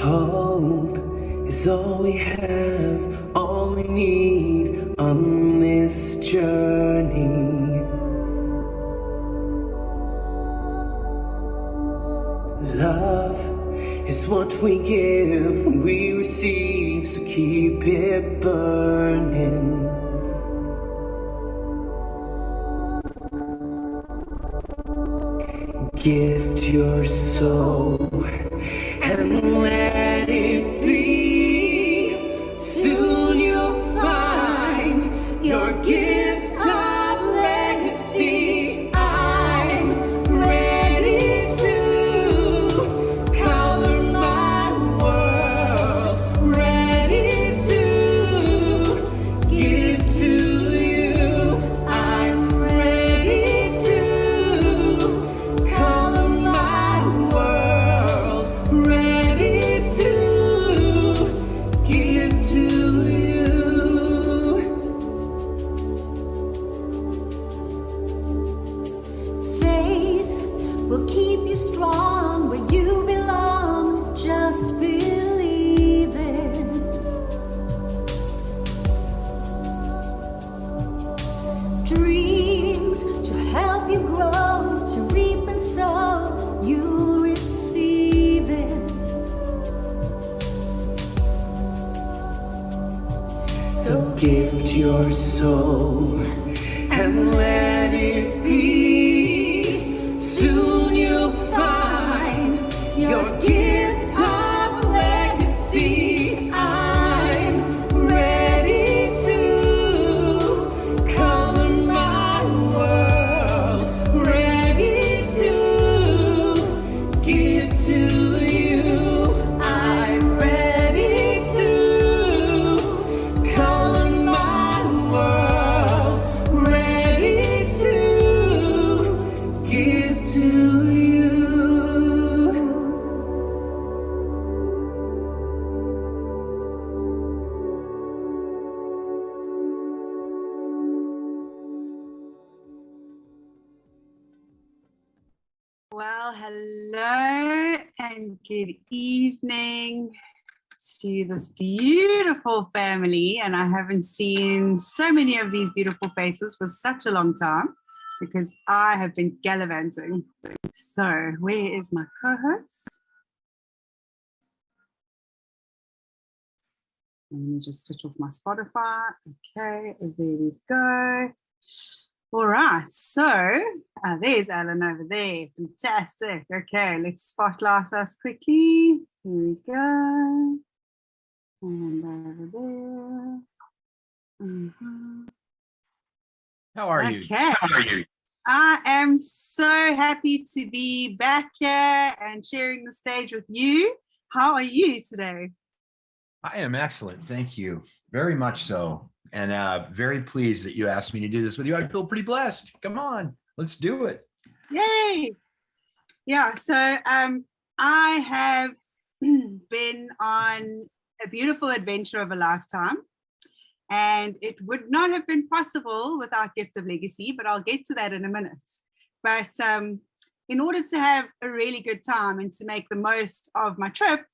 Hope is all we have, all we need on this journey. Love is what we give, we receive, so keep it burning. Gift your soul and let it be. Soon you'll find your gift of legacy. I'm ready to color my world, ready to give to you. I'm ready to color my world, ready to give to you. Faith will keep you strong where you belong. Just believe it. Dreams to help you grow, to reap and sow, you receive it. So gift your soul and let it be. Soon you'll find your gift of legacy. I'm ready to color my world, ready to give to you. I'm ready to color my world, ready to give to you. Well, hello and good evening to this beautiful family. And I haven't seen so many of these beautiful faces for such a long time because I have been gallivanting. So where is my co-host? Let me just switch off my Spotify. Okay, there we go. All right, so there's Alan over there. Fantastic. Okay, let's spotlight us quickly. Here we go. And over there. How are you? Okay. How are you? I am so happy to be back here and sharing the stage with you. How are you today? I am excellent. Thank you. Very much so. And very pleased that you asked me to do this with you. I feel pretty blessed. Come on, let's do it. Yay. Yeah, so I have been on a beautiful adventure of a lifetime, and it would not have been possible without Gift of Legacy, but I'll get to that in a minute. But in order to have a really good time and to make the most of my trip,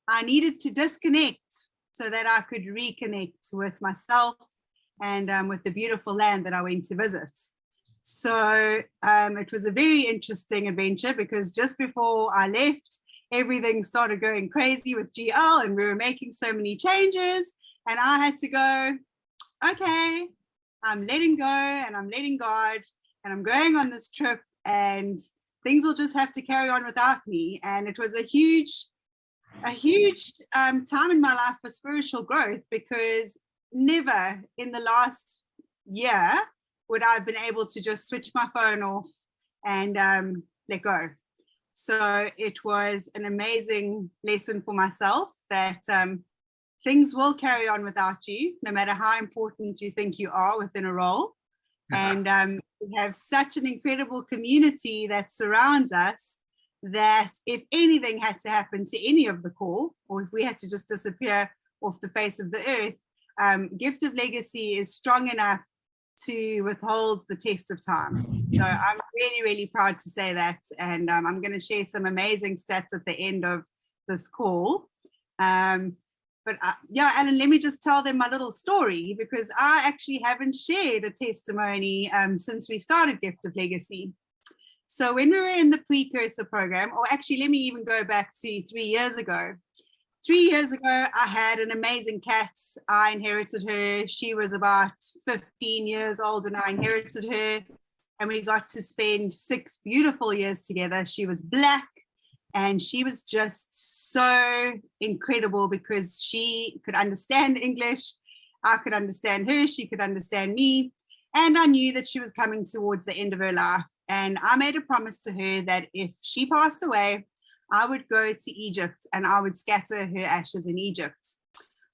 I needed to disconnect so that I could reconnect with myself and with the beautiful land that I went to visit. So it was a very interesting adventure because just before I left, everything started going crazy with GL and we were making so many changes, and I had to go, okay, I'm letting go and I'm letting God, and I'm going on this trip and things will just have to carry on without me. And it was a huge time in my life for spiritual growth, because never in the last year would I have been able to just switch my phone off and let go. So it was an amazing lesson for myself that things will carry on without you, no matter how important you think you are within a role. And we have such an incredible community that surrounds us that if anything had to happen to any of the call, or if we had to just disappear off the face of the earth, Gift of Legacy is strong enough to withhold the test of time. So I'm really, really proud to say that. And I'm going to share some amazing stats at the end of this call. But yeah, Alan, let me just tell them my little story, because I actually haven't shared a testimony since we started Gift of Legacy. So when we were in the precursor program, or actually let me even go back to 3 years ago. 3 years ago, I had an amazing cat. I inherited her. She was about 15 years old when I inherited her. And we got to spend 6 beautiful years together. She was black. And she was just so incredible because she could understand English. I could understand her. She could understand me. And I knew that she was coming towards the end of her life. And I made a promise to her that if she passed away, I would go to Egypt and I would scatter her ashes in Egypt.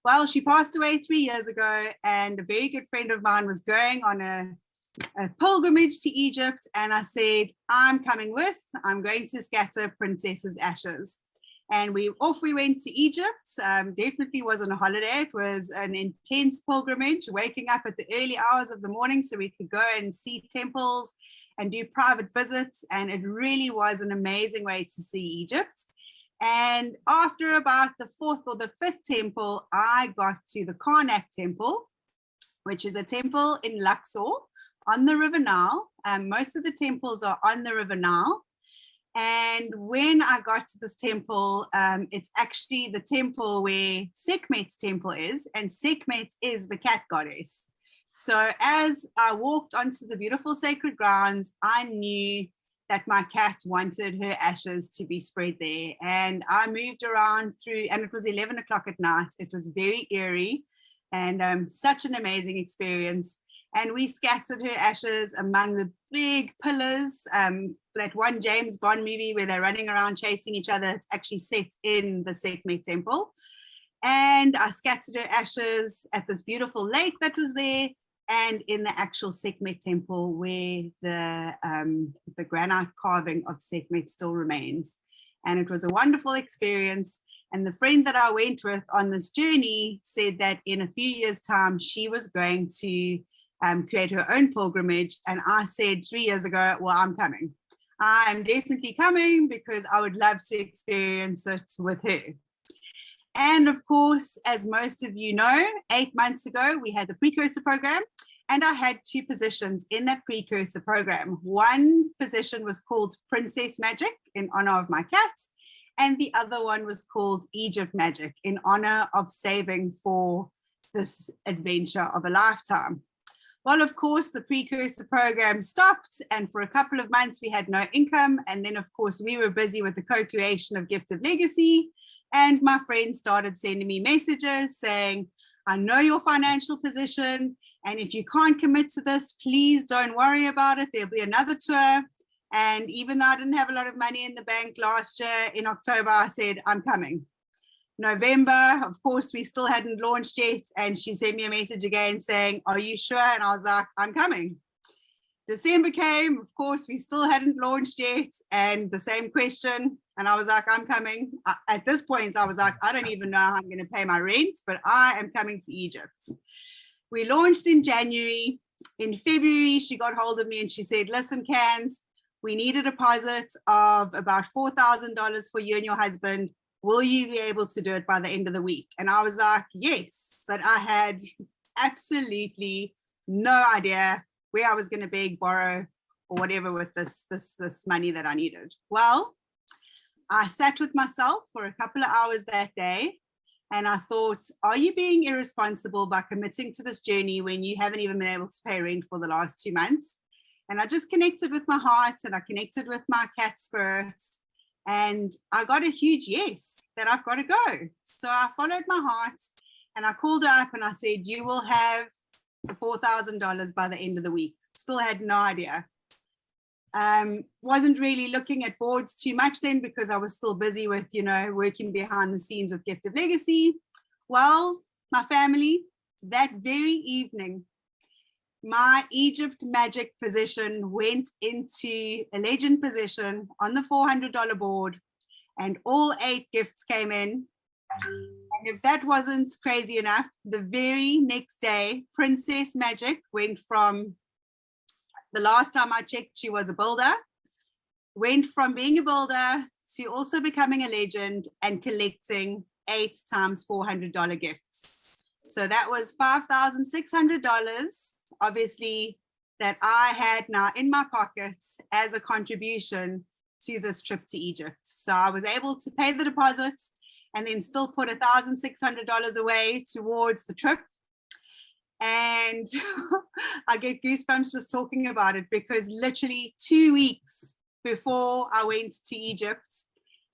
Well, she passed away 3 years ago, and a very good friend of mine was going on a pilgrimage to Egypt, and I said, I'm coming with. I'm going to scatter Princess's ashes. And we went to Egypt. Definitely wasn't a holiday. It was an intense pilgrimage, waking up at the early hours of the morning so we could go and see temples and do private visits. And it really was an amazing way to see Egypt. And after about the 4th or the 5th temple, I got to the Karnak temple, which is a temple in Luxor on the River Nile. Most of the temples are on the River Nile. And when I got to this temple, it's actually the temple where Sekhmet's temple is, and Sekhmet is the cat goddess. So as I walked onto the beautiful sacred grounds, I knew that my cat wanted her ashes to be spread there. And I moved around through, and it was 11 o'clock at night. It was very eerie and such an amazing experience. And we scattered her ashes among the big pillars. That one James Bond movie where they're running around chasing each other, it's actually set in the Sekhmet temple. And I scattered her ashes at this beautiful lake that was there, and in the actual Sekhmet temple where the granite carving of Sekhmet still remains. And it was a wonderful experience. And the friend that I went with on this journey said that in a few years' time, she was going to create her own pilgrimage. And I said 3 years ago, well, I'm coming. I'm definitely coming because I would love to experience it with her. And of course, as most of you know, 8 months ago, we had the precursor program, and I had 2 positions in that precursor program. One position was called Princess Magic in honor of my cats, and the other one was called Egypt Magic in honor of saving for this adventure of a lifetime. Well, of course, the precursor program stopped, and for a couple of months we had no income. And then, of course, we were busy with the co-creation of Gift of Legacy. And my friends started sending me messages saying, I know your financial position, and if you can't commit to this, please don't worry about it. There'll be another tour. And even though I didn't have a lot of money in the bank last year, in October, I said, I'm coming. November, of course, we still hadn't launched yet. And she sent me a message again saying, are you sure? And I was like, I'm coming. December came, of course, we still hadn't launched yet. And the same question. And I was like, I'm coming. At this point, I was like, I don't even know how I'm going to pay my rent, but I am coming to Egypt. We launched in January. In February, she got hold of me and she said, listen, Candz, we need a deposit of about $4,000 for you and your husband. Will you be able to do it by the end of the week? And I was like, yes, but I had absolutely no idea where I was going to beg, borrow, or whatever with this money that I needed. Well, I sat with myself for a couple of hours that day, and I thought, are you being irresponsible by committing to this journey when you haven't even been able to pay rent for the last 2 months? And I just connected with my heart, and I connected with my cat spirits. And I got a huge yes, that I've got to go. So I followed my heart and I called her up and I said, you will have the $4,000 by the end of the week. Still had no idea. Wasn't really looking at boards too much then because I was still busy with, working behind the scenes with Gift of Legacy. Well, my family, that very evening, my Egypt Magic position went into a legend position on the $400 board, and all 8 gifts came in. And if that wasn't crazy enough, the very next day, Princess Magic went from, the last time I checked, she was a builder, went from being a builder to also becoming a legend and collecting 8 times $400 gifts. So that was $5,600, obviously, that I had now in my pockets as a contribution to this trip to Egypt. So I was able to pay the deposits and then still put $1,600 away towards the trip. And I get goosebumps just talking about it, because literally 2 weeks before I went to Egypt,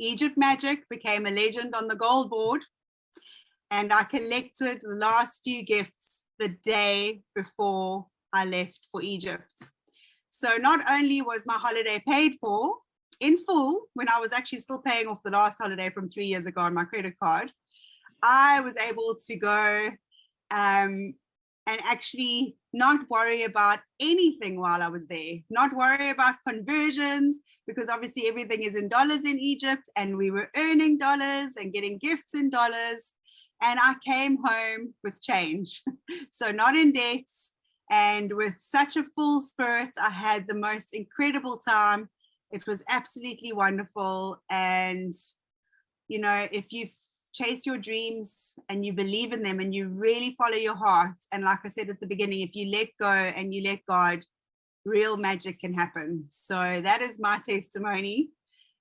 Egypt Magic became a legend on the gold board. And I collected the last few gifts the day before I left for Egypt. So not only was my holiday paid for in full, when I was actually still paying off the last holiday from 3 years ago on my credit card, I was able to go and actually not worry about anything while I was there, not worry about conversions, because obviously everything is in dollars in Egypt, and we were earning dollars and getting gifts in dollars. And I came home with change. So not in debt, and with such a full spirit. I had the most incredible time. It was absolutely wonderful. And, you know, if you chase your dreams and you believe in them and you really follow your heart, and like I said at the beginning, if you let go and you let God, real magic can happen. So that is my testimony.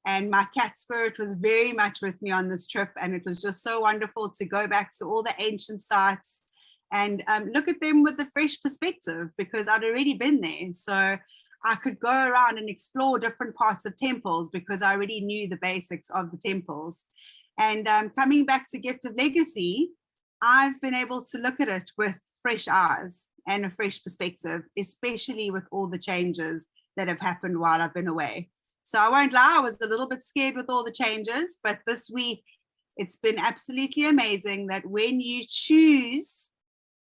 And my cat spirit was very much with me on this trip. And it was just so wonderful to go back to all the ancient sites and look at them with a fresh perspective, because I'd already been there. So I could go around and explore different parts of temples, because I already knew the basics of the temples. And coming back to Gift of Legacy, I've been able to look at it with fresh eyes and a fresh perspective, especially with all the changes that have happened while I've been away. So I won't lie, I was a little bit scared with all the changes, but this week it's been absolutely amazing that when you choose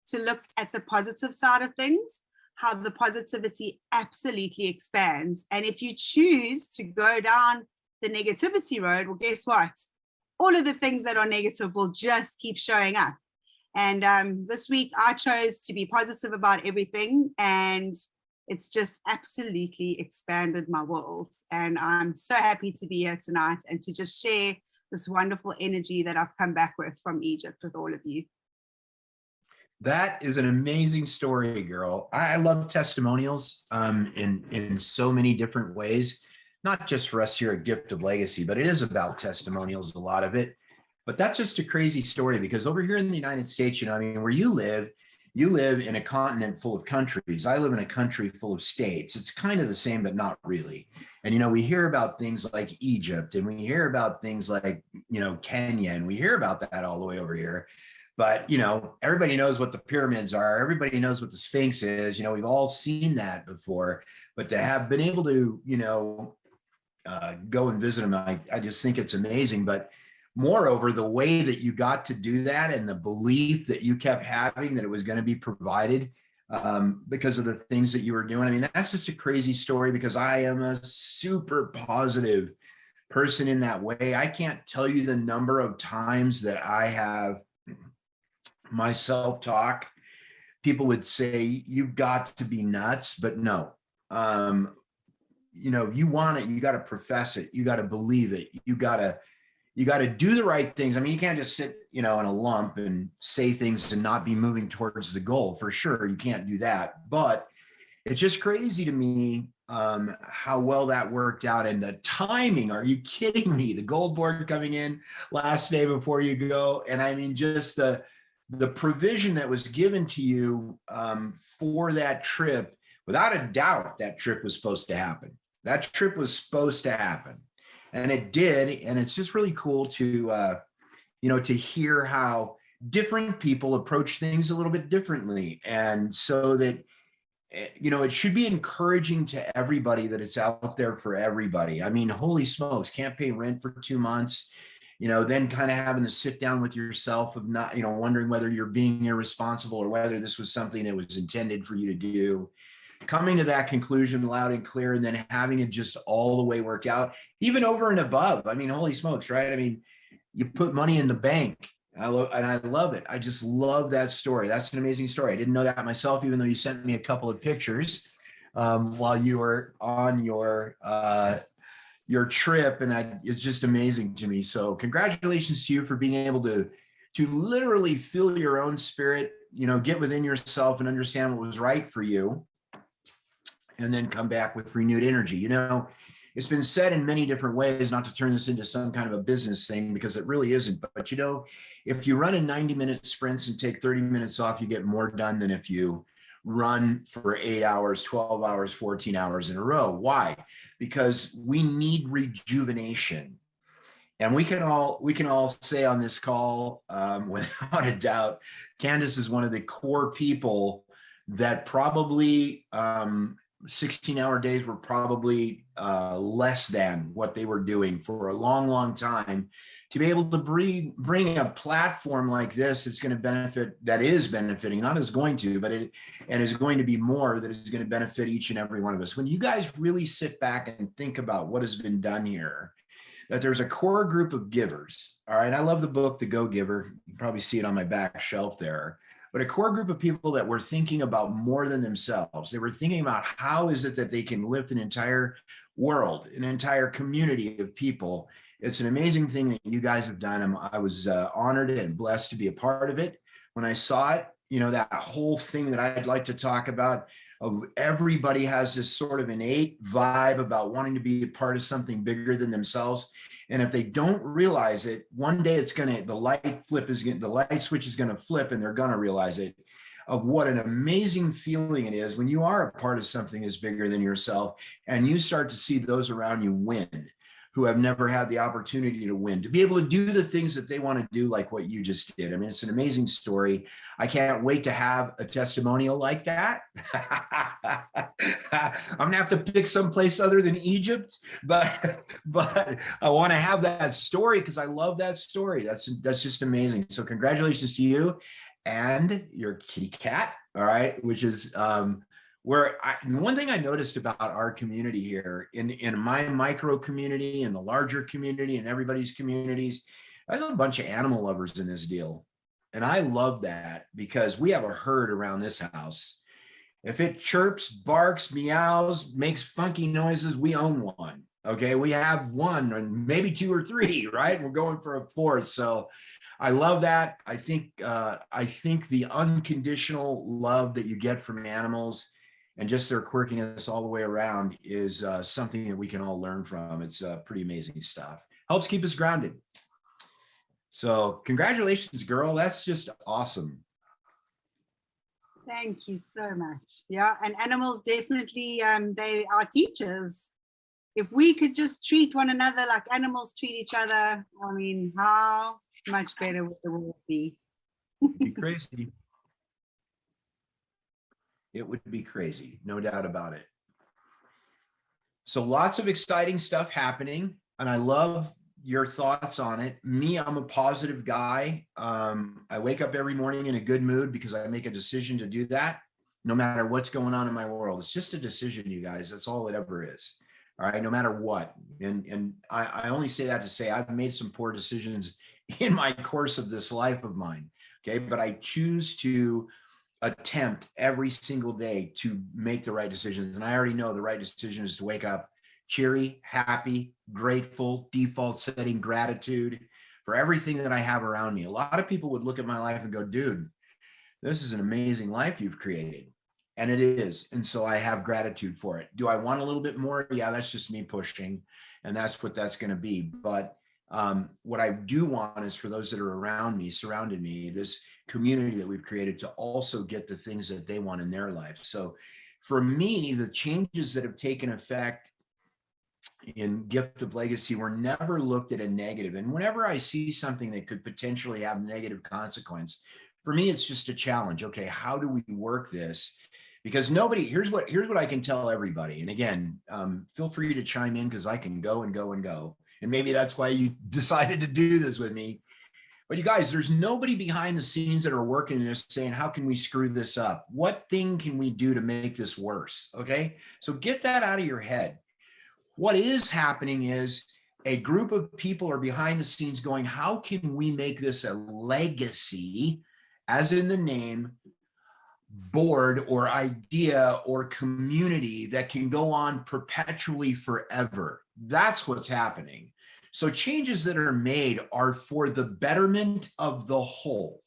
to look at the positive side of things, how the positivity absolutely expands. And if you choose to go down the negativity road, well, guess what? All of the things that are negative will just keep showing up. And this week I chose to be positive about everything, and it's just absolutely expanded my world. And I'm so happy to be here tonight and to just share this wonderful energy that I've come back with from Egypt with all of you. That is an amazing story, girl. I love testimonials in so many different ways, not just for us here at Gift of Legacy, but it is about testimonials, a lot of it. But that's just a crazy story, because over here in the United States, you know, I mean, where you live in a continent full of countries. I live in a country full of states. It's kind of the same, but not really. And, you know, we hear about things like Egypt, and we hear about things like, you know, Kenya, and we hear about that all the way over here. But, you know, everybody knows what the pyramids are. Everybody knows what the Sphinx is. You know, we've all seen that before. But to have been able to, you know, go and visit them, I just think it's amazing. But moreover, the way that you got to do that, and the belief that you kept having that it was going to be provided because of the things that you were doing. I mean, that's just a crazy story, because I am a super positive person in that way. I can't tell you the number of times that I have my self-talk. People would say, you've got to be nuts, but no. You know, you want it, you got to profess it, you got to believe it, you got to do the right things. I mean, you can't just sit, you know, in a lump and say things and not be moving towards the goal. For sure, you can't do that. But it's just crazy to me how well that worked out, and the timing. Are you kidding me? The gold board coming in last day before you go, and I mean, just the provision that was given to you for that trip. Without a doubt, that trip was supposed to happen. That trip was supposed to happen. And it did. And it's just really cool to, you know, to hear how different people approach things a little bit differently. And so that, you know, it should be encouraging to everybody that it's out there for everybody. I mean, holy smokes, can't pay rent for 2 months, you know, then kind of having to sit down with yourself of not, you know, wondering whether you're being irresponsible or whether this was something that was intended for you to do. Coming to that conclusion loud and clear, and then having it just all the way work out, even over and above. I mean, holy smokes, right? I mean, you put money in the bank. I love it. I just love that story. That's an amazing story. I didn't know that myself, even though you sent me a couple of pictures while you were on your your trip, and it's just amazing to me. So congratulations to you for being able to literally feel your own spirit, you know, get within yourself and understand what was right for you, and then come back with renewed energy. You know, it's been said in many different ways, not to turn this into some kind of a business thing, because it really isn't. But you know, if you run in 90-minute sprints and take 30 minutes off, you get more done than if you run for 8 hours, 12 hours, 14 hours in a row. Why? Because we need rejuvenation. And we can all say on this call, without a doubt, Candz is one of the core people that probably 16-hour days were probably less than what they were doing for a long, long time, to be able to bring a platform like this that's going to benefit, that is benefiting, not is going to, but it, and is going to be more, that is going to benefit each and every one of us. When you guys really sit back and think about what has been done here, that there's a core group of givers. All right. I love the book, The Go Giver. You probably see it on my back shelf there. But a core group of people that were thinking about more than themselves. They were thinking about how is it that they can lift an entire world, an entire community of people. It's an amazing thing that you guys have done. I was honored and blessed to be a part of it. When I saw it, you know, that whole thing that I'd like to talk about, of everybody has this sort of innate vibe about wanting to be a part of something bigger than themselves. And if they don't realize it, one day the light switch is going to flip, and they're going to realize it, of what an amazing feeling it is when you are a part of something that's bigger than yourself, and you start to see those around you win, who have never had the opportunity to win, to be able to do the things that they want to do, like what you just did. I mean, it's an amazing story. I can't wait to have a testimonial like that. I'm gonna have to pick someplace other than Egypt, but I want to have that story because I love that story. That's just amazing. So congratulations to you and your kitty cat. All right, which is one thing I noticed about our community here, in my micro community and the larger community and everybody's communities, there's a bunch of animal lovers in this deal. And I love that, because we have a herd around this house. If it chirps, barks, meows, makes funky noises, we own one. Okay, we have one and maybe two or three, right? We're going for a fourth. So I love that. I think the unconditional love that you get from animals and just their quirkiness all the way around is something that we can all learn from. It's pretty amazing stuff. Helps keep us grounded. So congratulations, girl. That's just awesome. Thank you so much. Yeah, and animals definitely, they are teachers. If we could just treat one another like animals treat each other, I mean, how much better would the world be? It'd be crazy. It would be crazy, no doubt about it. So lots of exciting stuff happening, and I love your thoughts on it. Me, I'm a positive guy. I wake up every morning in a good mood because I make a decision to do that, no matter what's going on in my world. It's just a decision, you guys. That's all it ever is. All right, no matter what. And I only say that to say I've made some poor decisions in my course of this life of mine. Okay, but I choose to attempt every single day to make the right decisions. And I already know the right decision is to wake up cheery, happy, grateful, default setting gratitude for everything that I have around me. A lot of people would look at my life and go, dude, this is an amazing life you've created. And it is. And so I have gratitude for it. Do I want a little bit more? Yeah, that's just me pushing. And that's what that's going to be. But what I do want is for those that are around me, surrounded me, this community that we've created, to also get the things that they want in their life. So for me, the changes that have taken effect in Gift of Legacy were never looked at a negative. And whenever I see something that could potentially have negative consequence, for me, it's just a challenge. Okay, how do we work this? Because here's what I can tell everybody. And again, feel free to chime in, because I can go and go and go. And maybe that's why you decided to do this with me. But you guys, there's nobody behind the scenes that are working this saying, how can we screw this up? What thing can we do to make this worse? Okay, so get that out of your head. What is happening is a group of people are behind the scenes going, how can we make this a legacy, as in the name, board or idea or community that can go on perpetually forever? That's what's happening. So changes that are made are for the betterment of the whole.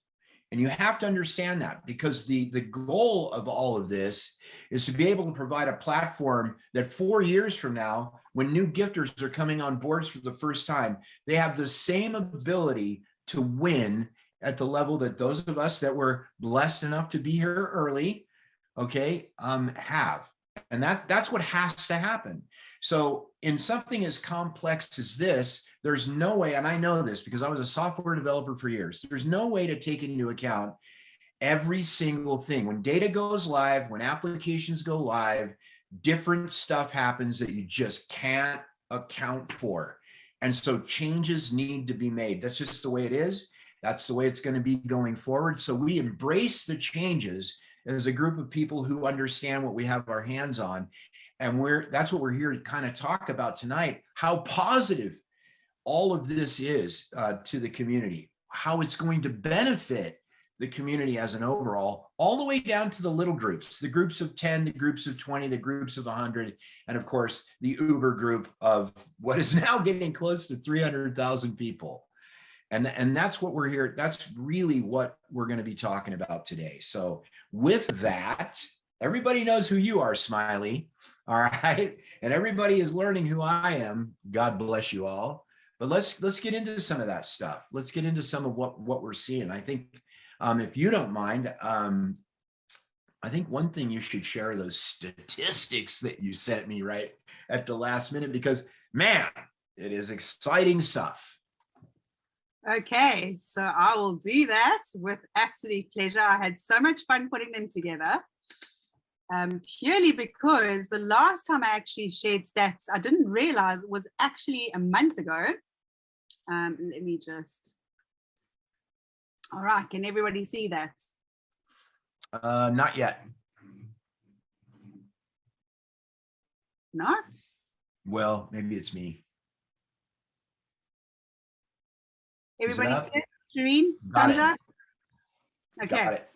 And you have to understand that, because the goal of all of this is to be able to provide a platform that 4 years from now, when new gifters are coming on boards for the first time, they have the same ability to win at the level that those of us that were blessed enough to be here early, okay, have. And that's what has to happen. So in something as complex as this, there's no way, and I know this because I was a software developer for years, there's no way to take into account every single thing. When data goes live, when applications go live, different stuff happens that you just can't account for. And so changes need to be made. That's just the way it is. That's the way it's going to be going forward. So we embrace the changes as a group of people who understand what we have our hands on. And that's what we're here to kind of talk about tonight, how positive all of this is to the community, how it's going to benefit the community as an overall, all the way down to the little groups, the groups of 10, the groups of 20, the groups of 100, and of course, the Uber group of what is now getting close to 300,000 people. And that's what we're here. That's really what we're going to be talking about today. So with that, everybody knows who you are, Smiley. All right. And everybody is learning who I am. God bless you all. But let's get into some of that stuff. Let's get into some of what we're seeing. I think if you don't mind, I think one thing you should share are those statistics that you sent me right at the last minute, because man, it is exciting stuff. Okay, so I will do that with absolute pleasure. I had so much fun putting them together, purely because the last time I actually shared stats, I didn't realize it was actually a month ago. Let me just, all right, can everybody see that? Not yet. Not? Well, maybe it's me. Everybody see it? Shireen, thumbs up? Okay. Got it.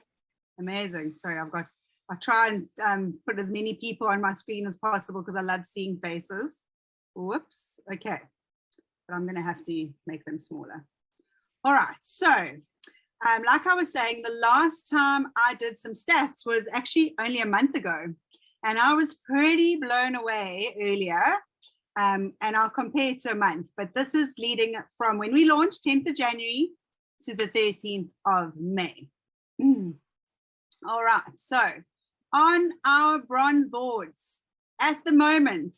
Amazing. Sorry, I try and put as many people on my screen as possible because I love seeing faces. Whoops. Okay. But I'm going to have to make them smaller. All right. So, like I was saying, the last time I did some stats was actually only a month ago. And I was pretty blown away earlier. And I'll compare it to a month, but this is leading from when we launched 10th of January to the 13th of May. All right, so on our bronze boards at the moment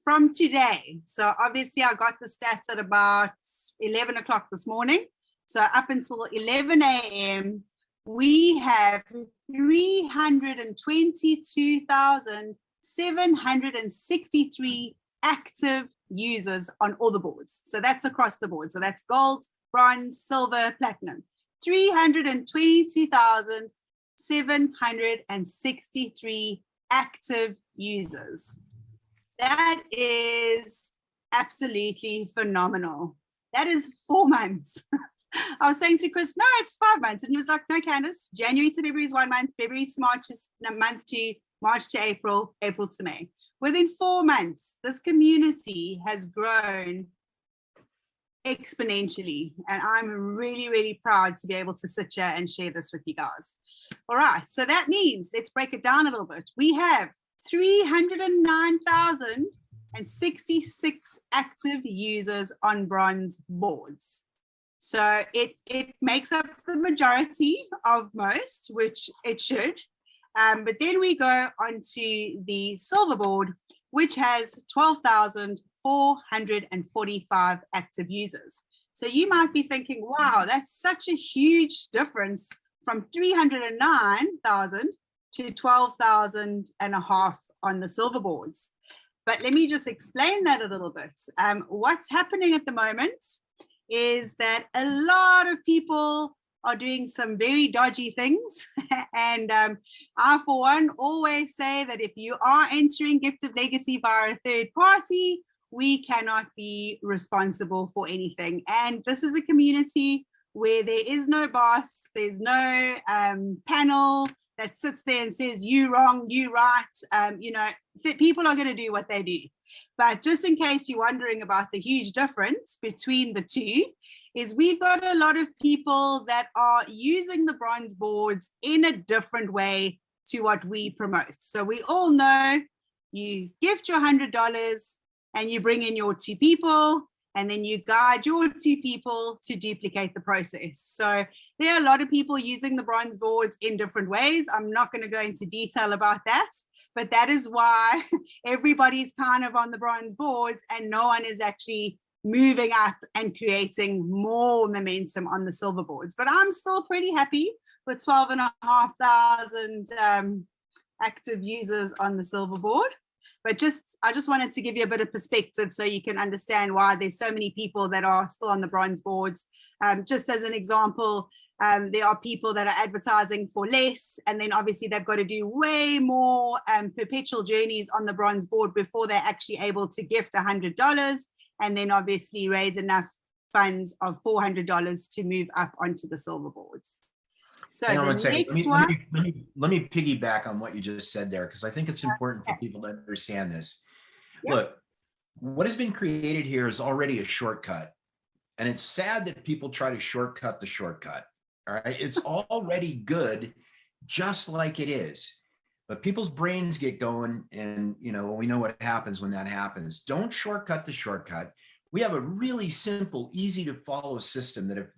from today, so obviously I got the stats at about 11 o'clock this morning. So up until 11 a.m., we have 322,763 active users on all the boards. So that's across the board. So that's gold, bronze, silver, platinum. 322,763 active users. That is absolutely phenomenal. That is 4 months. I was saying to Chris, no, it's 5 months. And he was like, no, Candz, January to February is 1 month, February to March is a month to March to April, April to May. Within 4 months, this community has grown exponentially. And I'm really, really proud to be able to sit here and share this with you guys. All right, so that means, let's break it down a little bit. We have 309,066 active users on bronze boards. So it makes up the majority of most, which it should. But then we go onto the silver board, which has 12,445 active users. So you might be thinking, wow, that's such a huge difference from 309,000 to 12,000 and a half on the silver boards. But let me just explain that a little bit. What's happening at the moment is that a lot of people are doing some very dodgy things. And I, for one, always say that if you are entering Gift of Legacy via a third party, we cannot be responsible for anything. And this is a community where there is no boss, there's no panel that sits there and says, you wrong, you right. You know, people are going to do what they do. But just in case you're wondering about the huge difference between the two, is we've got a lot of people that are using the bronze boards in a different way to what we promote. So we all know you gift your $100 and you bring in your 2 people, and then you guide your 2 people to duplicate the process. So there are a lot of people using the bronze boards in different ways. I'm not going to go into detail about that, but that is why everybody's kind of on the bronze boards and no one is actually moving up and creating more momentum on the silver boards. But I'm still pretty happy with 12,500 active users on the silver board. But I just wanted to give you a bit of perspective so you can understand why there's so many people that are still on the bronze boards. Just as an example, there are people that are advertising for less, and then obviously they've got to do way more perpetual journeys on the bronze board before they're actually able to gift $100, and then obviously raise enough funds of $400 to move up onto the silver boards. So Hang on the one second. next one. Let me piggyback on what you just said there, because I think it's important for people to understand this. Yep. Look, what has been created here is already a shortcut. And it's sad that people try to shortcut the shortcut. All right. It's already good, just like it is. But people's brains get going, and we know what happens when that happens. Don't shortcut the shortcut. We have a really simple, easy to follow system that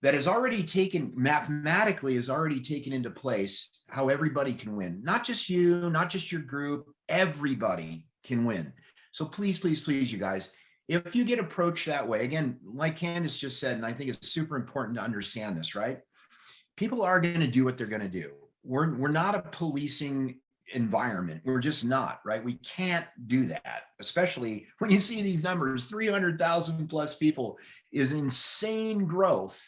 has already mathematically has already taken into place how everybody can win. Not just you, not just your group, everybody can win. So please, please, please, you guys, if you get approached that way, again, like Candz just said, and I think it's super important to understand this, right? People are going to do what they're going to do. We're not a policing environment. We're just not, right? We can't do that, especially when you see these numbers. 300,000 plus people is insane growth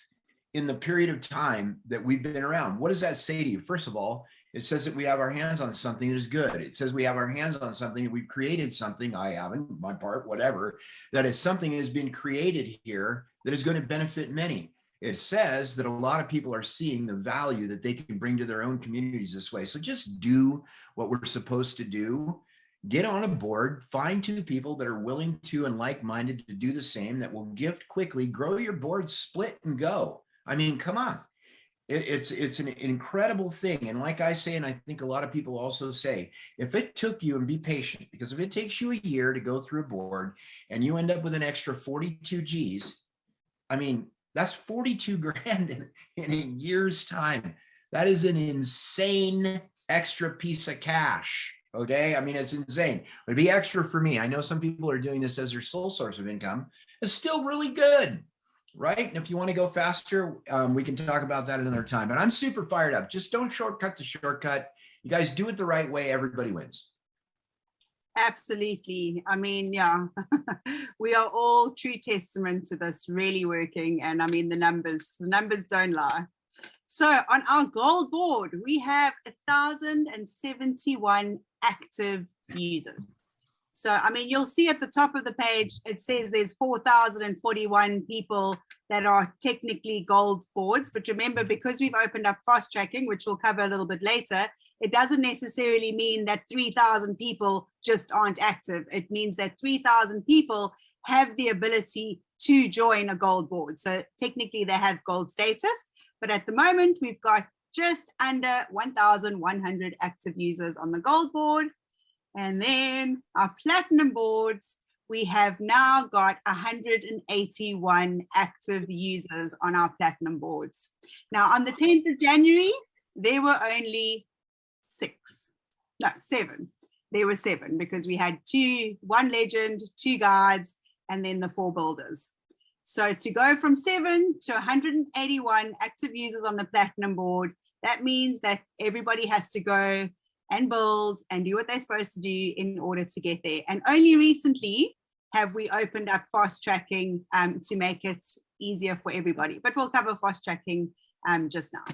in the period of time that we've been around. What does that say to you? First of all, it says that we have our hands on something that is good. It says we have our hands on something that we've created something, I haven't, my part, whatever, that is something that has been created here that is going to benefit many. It says that a lot of people are seeing the value that they can bring to their own communities this way. So just do what we're supposed to do. Get on a board, find 2 people that are willing to and like-minded to do the same, that will gift quickly, grow your board, split and go. I mean, come on. It's an incredible thing. And like I say, and I think a lot of people also say, if it took you, and be patient, because if it takes you a year to go through a board and you end up with an extra 42 G's, I mean, that's 42 grand in a year's time. That is an insane extra piece of cash. Okay. I mean, it's insane. It'd be extra for me. I know some people are doing this as their sole source of income. It's still really good. Right. And if you want to go faster, we can talk about that another time. But I'm super fired up. Just don't shortcut the shortcut. You guys do it the right way. Everybody wins. Absolutely. I mean, yeah, we are all true testament to this really working. And I mean, the numbers don't lie. So on our gold board, we have 1,071 active users. So, I mean, you'll see at the top of the page, it says there's 4,041 people that are technically gold boards. But remember, because we've opened up fast tracking, which we'll cover a little bit later, it doesn't necessarily mean that 3,000 people just aren't active. It means that 3,000 people have the ability to join a gold board. So technically they have gold status, but at the moment we've got just under 1,100 active users on the gold board. And then our platinum boards, we have now got 181 active users on our platinum boards. Now on the 10th of January, there were only 7. There were 7 because we had 1 legend, 2 guides, and then the 4 builders. So to go from 7 to 181 active users on the platinum board, that means that everybody has to go and build and do what they're supposed to do in order to get there. And only recently have we opened up fast tracking to make it easier for everybody. But we'll cover fast tracking just now.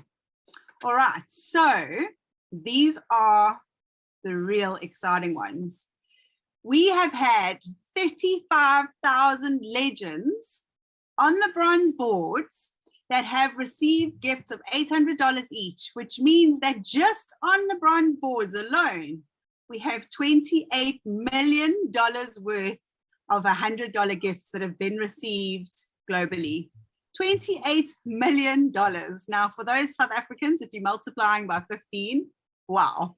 All right, so these are the real exciting ones. We have had 35,000 legends on the bronze boards that have received gifts of $800 each, which means that just on the bronze boards alone, we have $28 million worth of $100 gifts that have been received globally. $28 million. Now, for those South Africans, if you're multiplying by 15, wow.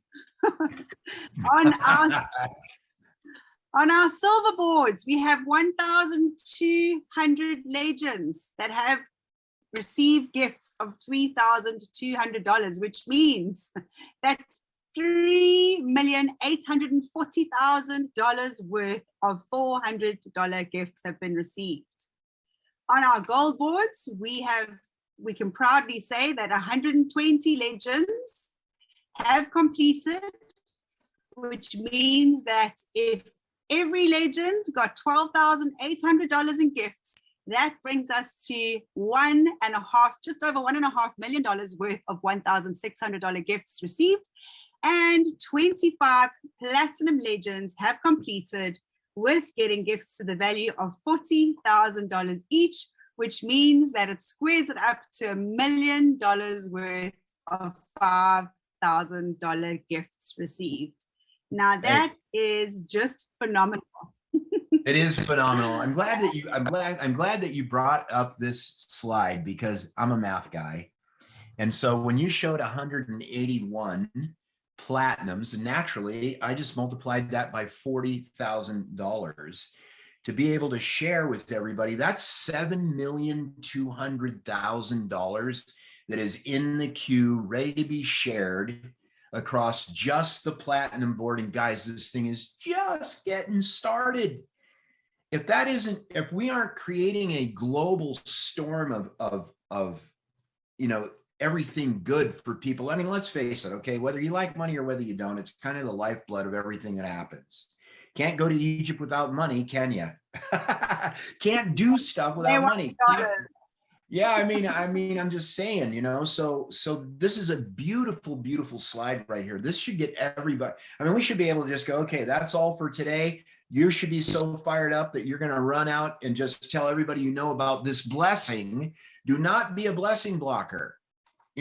On our silver boards, we have 1,200 legends that have received gifts of $3,200, which means that $3,840,000 worth of $400 gifts have been received. On our gold boards, we can proudly say that 120 legends have completed, which means that if every legend got $12,800 in gifts, that brings us to just over $1.5 million worth of $1,600 gifts received. And 25 platinum legends have completed with getting gifts to the value of $40,000 each, which means that it squares it up to $1 million worth of $5,000 gifts received. Now that is just phenomenal. It is phenomenal. I'm glad that you brought up this slide because I'm a math guy. And so when you showed 181 platinums, naturally, I just multiplied that by $40,000 to be able to share with everybody. That's $7,200,000 that is in the queue, ready to be shared across just the platinum board. And guys, this thing is just getting started. If we aren't creating a global storm of everything good for people. I mean, let's face it, okay, whether you like money or whether you don't, it's kind of the lifeblood of everything that happens. Can't go to Egypt without money, can you? Can't do stuff without money. Yeah, I mean, I'm just saying, so this is a beautiful, beautiful slide right here. This should get everybody. I mean, we should be able to just go, okay, that's all for today. You should be so fired up that you're going to run out and just tell everybody about this blessing. Do not be a blessing blocker.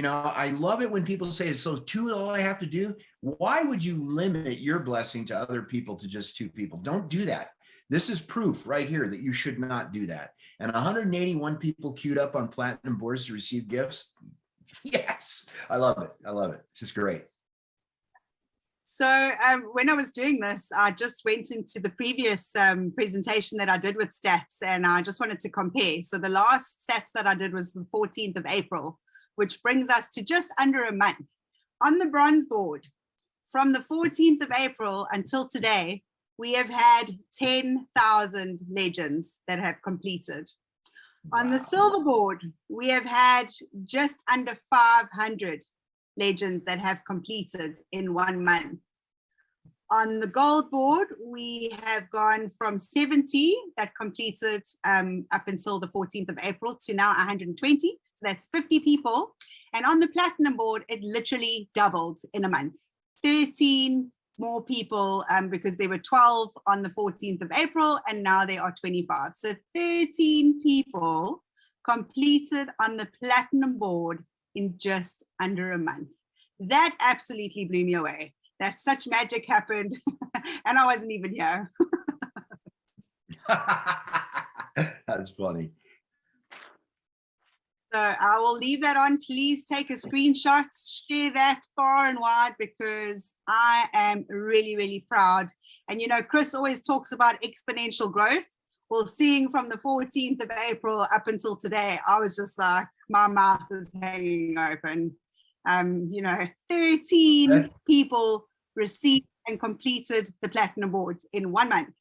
I love it when people say, so two, all I have to do. Why would you limit your blessing to other people to just two people? Don't do that. This is proof right here that you should not do that. And 181 people queued up on platinum boards to receive gifts. Yes, I love it. I love it. It's just great. So when I was doing this, I just went into the previous presentation that I did with stats, and I just wanted to compare. So the last stats that I did was the 14th of April, which brings us to just under a month. On the bronze board, from the 14th of April until today, we have had 10,000 legends that have completed. Wow. On the silver board, we have had just under 500 legends that have completed in 1 month. On the gold board, we have gone from 70 that completed up until the 14th of April to now 120. So that's 50 people. And on the platinum board, it literally doubled in a month. 13 more people because there were 12 on the 14th of April and now there are 25. So 13 people completed on the platinum board in just under a month. That absolutely blew me away. That such magic happened and I wasn't even here. That's funny. So I will leave that on. Please take a screenshot, share that far and wide because I am really, really proud. And Chris always talks about exponential growth. Well, seeing from the 14th of April up until today, I was just like, my mouth is hanging open. 13 people received and completed the platinum boards in 1 month.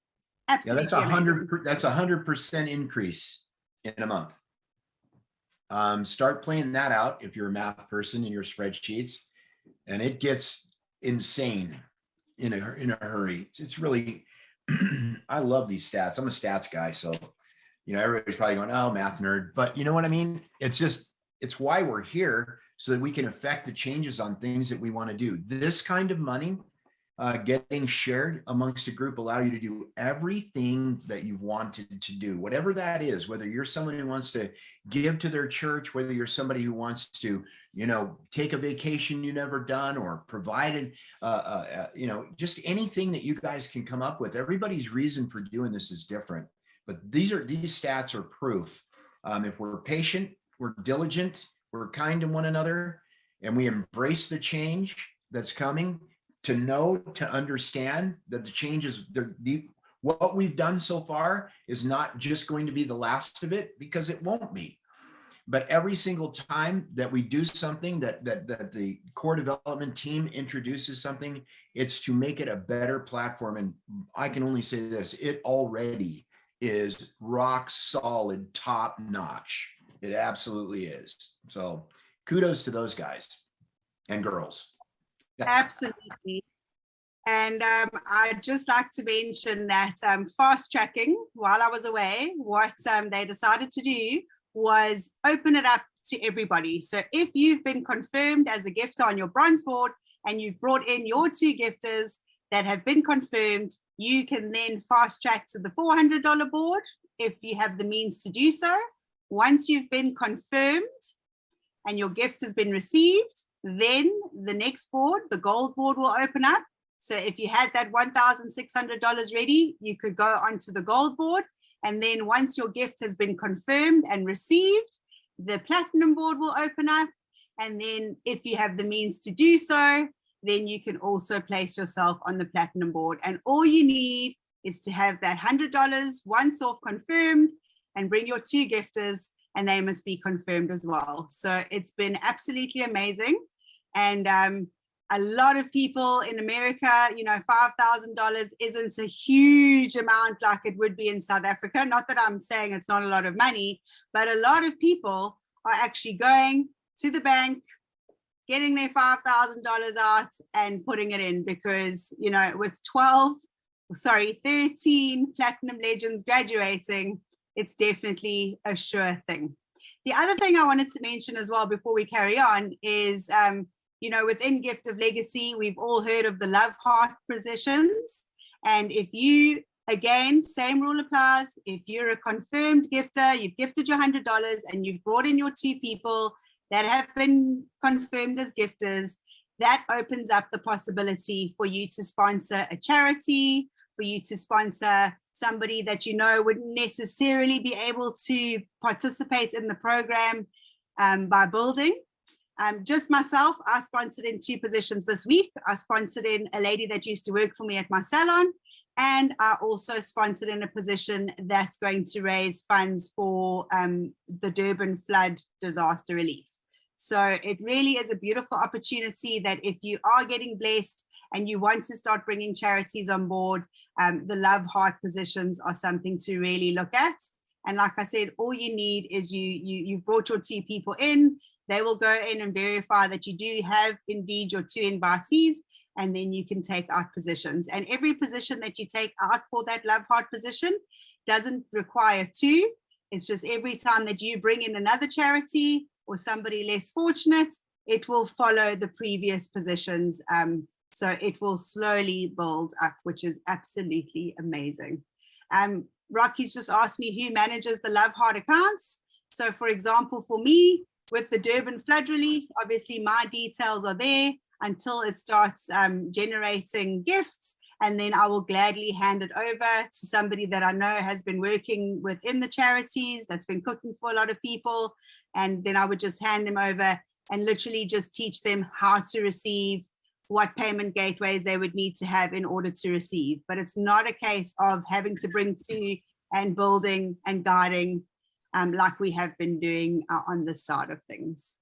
Absolutely. Yeah, that's 100% increase in a month. Start playing that out if you're a math person in your spreadsheets, and it gets insane in a hurry. It's really, I love these stats. I'm a stats guy, so everybody's probably going, oh, math nerd, but you know what I mean? It's why we're here, so that we can affect the changes on things that we want to do. This kind of money getting shared amongst a group allow you to do everything that you've wanted to do, whatever that is, whether you're someone who wants to give to their church, whether you're somebody who wants to, take a vacation you never done, or provided, just anything that you guys can come up with. Everybody's reason for doing this is different, but these stats are proof. If we're patient, we're diligent, we're kind to one another, and we embrace the change that's coming, to understand that the changes, what we've done so far is not just going to be the last of it, because it won't be. But every single time that we do something, that the core development team introduces something, it's to make it a better platform. And I can only say this, it already is rock solid, top notch. It absolutely is. So kudos to those guys and girls. Absolutely. And I'd just like to mention that fast tracking, while I was away, what they decided to do was open it up to everybody. So if you've been confirmed as a gifter on your bronze board and you've brought in your 2 gifters that have been confirmed, you can then fast track to the $400 board if you have the means to do so. Once you've been confirmed and your gift has been received, then the next board, the gold board, will open up. So if you had that $1,600 ready, you could go onto the gold board. And then once your gift has been confirmed and received, the platinum board will open up. And then if you have the means to do so, then you can also place yourself on the platinum board. And all you need is to have that $100 once off confirmed, and bring your 2 gifters, and they must be confirmed as well. So it's been absolutely amazing. And a lot of people in America, $5,000 isn't a huge amount like it would be in South Africa. Not that I'm saying it's not a lot of money, but a lot of people are actually going to the bank, getting their $5,000 out and putting it in, because, with 13 Platinum Legends graduating, it's definitely a sure thing. The other thing I wanted to mention as well before we carry on is, within Gift of Legacy, we've all heard of the Love Heart positions. And if you, again, same rule applies. If you're a confirmed gifter, you've gifted your $100 and you've brought in your 2 people that have been confirmed as gifters, that opens up the possibility for you to sponsor a charity, for you to sponsor somebody that wouldn't necessarily be able to participate in the program by building. Just myself, I sponsored in 2 positions this week. I sponsored in a lady that used to work for me at my salon, and I also sponsored in a position that's going to raise funds for the Durban flood disaster relief. So it really is a beautiful opportunity that if you are getting blessed and you want to start bringing charities on board, the Love Heart positions are something to really look at. And like I said, all you need is you've brought your 2 people in. They will go in and verify that you do have indeed your 2 invitees, and then you can take out positions. And every position that you take out for that Love Heart position doesn't require 2. It's just every time that you bring in another charity or somebody less fortunate, it will follow the previous positions. So it will slowly build up, which is absolutely amazing. Rocky's just asked me who manages the Love Heart accounts. So for example, for me, with the Durban flood relief, obviously my details are there until it starts generating gifts. And then I will gladly hand it over to somebody that I know has been working within the charities, that's been cooking for a lot of people. And then I would just hand them over and literally just teach them how to receive, what payment gateways they would need to have in order to receive. But it's not a case of having to bring 2 and building and guiding like we have been doing on this side of things.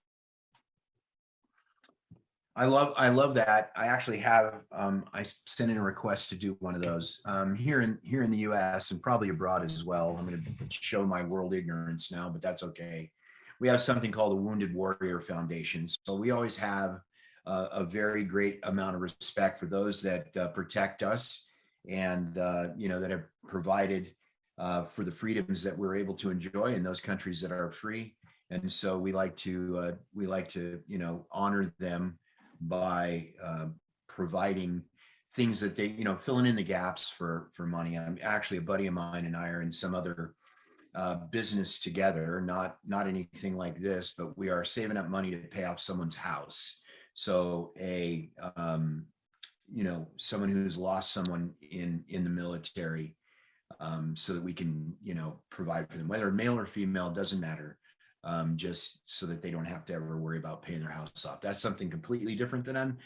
I love that. I actually have, I sent in a request to do one of those here in the US and probably abroad as well. I'm going to show my world ignorance now, but that's okay. We have something called the Wounded Warrior Foundation. So we always have a very great amount of respect for those that protect us and, that have provided for the freedoms that we're able to enjoy in those countries that are free. And so we like to honor them by providing things that they, filling in the gaps for money. I'm actually, a buddy of mine and I are in some other business together, not anything like this, but we are saving up money to pay off someone's house. So someone who's lost someone in the military, so that we can, provide for them, whether male or female, doesn't matter. Just so that they don't have to ever worry about paying their house off. That's something completely different than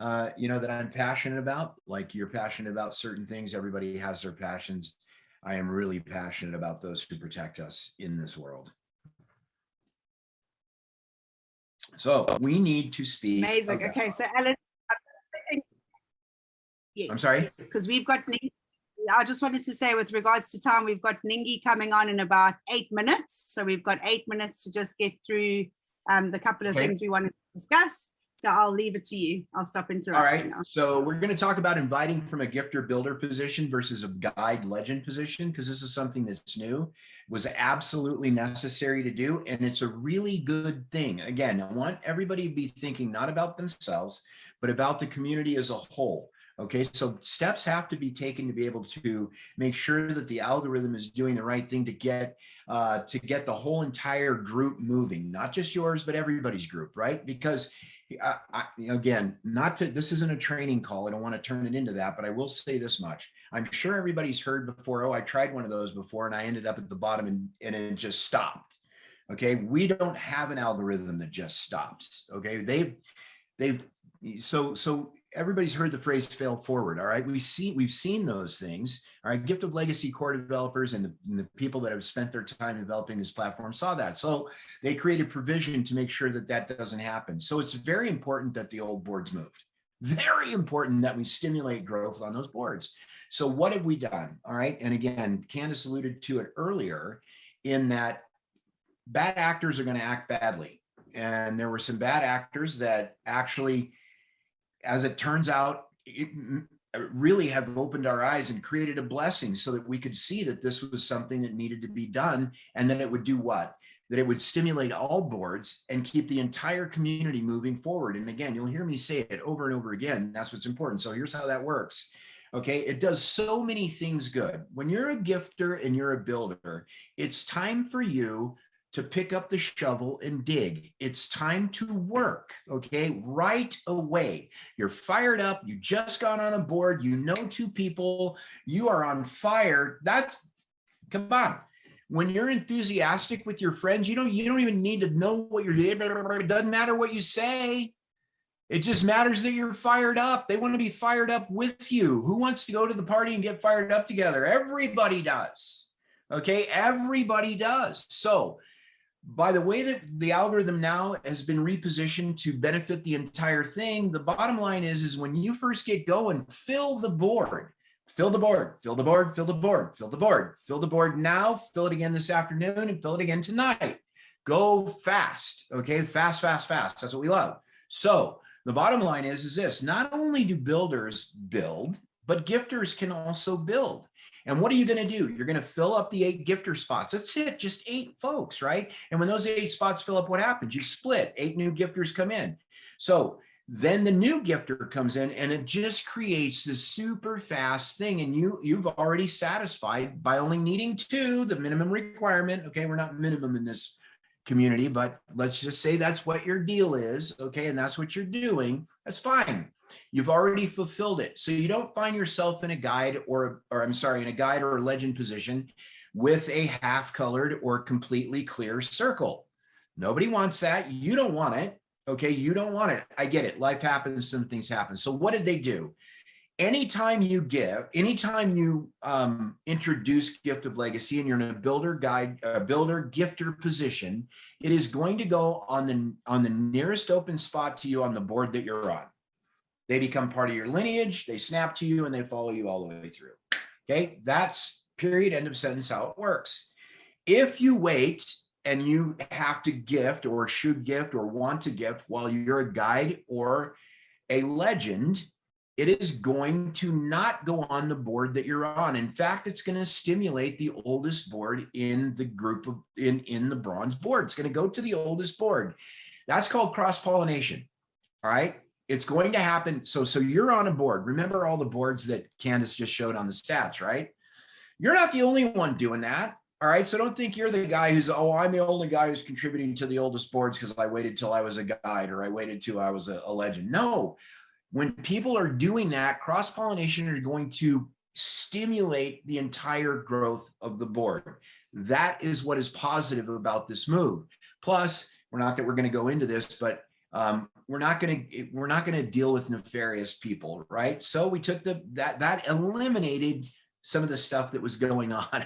that I'm passionate about. Like, you're passionate about certain things. Everybody has their passions. I am really passionate about those who protect us in this world. So we need to speak. Amazing. about, Okay, so Alan, yes, I'm sorry? because we've got, I just wanted to say, with regards to time, we've got Ningi coming on in about 8 minutes. So we've got 8 minutes to just get through the couple of things we want to discuss. So I'll leave it to you. I'll stop interrupting. All right. Now. So we're going to talk about inviting from a gifter builder position versus a guide legend position, because this is something that's new. It was absolutely necessary to do. And it's a really good thing. Again, I want everybody to be thinking not about themselves, but about the community as a whole. Okay, so steps have to be taken to be able to make sure that the algorithm is doing the right thing to get the whole entire group moving, not just yours, but everybody's group, right? Because again, this isn't a training call. I don't want to turn it into that, but I will say this much. I'm sure everybody's heard before, oh, I tried one of those before and I ended up at the bottom and it just stopped. Okay, we don't have an algorithm that just stops. Okay, so everybody's heard the phrase fail forward. All right. We've seen those things. All right. Gift of Legacy core developers and the people that have spent their time developing this platform saw that. So they created provision to make sure that doesn't happen. So it's very important that the old boards moved. Very important that we stimulate growth on those boards. So what have we done? All right. And again, Candz alluded to it earlier, in that bad actors are going to act badly. And there were some bad actors that actually, as it turns out, it really have opened our eyes and created a blessing so that we could see that this was something that needed to be done, and that it would do what? That it would stimulate all boards and keep the entire community moving forward. And again, you'll hear me say it over and over again. That's what's important. So here's how that works. Okay, it does so many things good. When you're a gifter and you're a builder, it's time for you to pick up the shovel and dig. It's time to work, okay, right away. You're fired up, you just got on a board, you know 2 people, you are on fire. Come on. When you're enthusiastic with your friends, you don't even need to know what you're doing. It doesn't matter what you say. It just matters that you're fired up. They want to be fired up with you. Who wants to go to the party and get fired up together? Everybody does, okay? Everybody does. So, by the way that the algorithm now has been repositioned to benefit the entire thing, the bottom line is when you first get going, fill the board, fill the board, fill the board, fill the board, fill the board, fill the board now, fill it again this afternoon, and fill it again tonight. Go fast, okay? Fast, fast, fast. That's what we love. So the bottom line is this: not only do builders build, but gifters can also build. And what are you going to do? You're going to fill up the 8 gifter spots. That's it, just 8 folks, right? And when those 8 spots fill up, what happens? You split, 8 new gifters come in. So then the new gifter comes in, and it just creates this super fast thing. And you've already satisfied by only needing 2, the minimum requirement. Okay, we're not minimum in this community, but let's just say that's what your deal is. Okay, and that's what you're doing. That's fine. You've already fulfilled it. So you don't find yourself in a guide in a guide or a legend position with a half-colored or completely clear circle. Nobody wants that. You don't want it. Okay, you don't want it. I get it. Life happens, some things happen. So what did they do? Anytime you introduce Gift of Legacy and you're in a builder gifter position, it is going to go on the nearest open spot to you on the board that you're on. They become part of your lineage, they snap to you, and they follow you all the way through. Okay, that's period, end of sentence, how it works. If you wait and you have to gift or should gift or want to gift while you're a guide or a legend, it is going to not go on the board that you're on. In fact, it's going to stimulate the oldest board in the group in the bronze board. It's going to go to the oldest board. That's called cross-pollination. All right. it's going to happen. So you're on a board. Remember all the boards that Candz just showed on the stats, right? You're not the only one doing that. All right. So don't think you're the guy who's, oh, I'm the only guy who's contributing to the oldest boards because I waited till I was a guide or I waited till I was a legend. No, when people are doing that, cross-pollination are going to stimulate the entire growth of the board. That is what is positive about this move. Plus, we're not that we're going to go into this, but we're not going to deal with nefarious people, right? So we took that eliminated some of the stuff that was going on.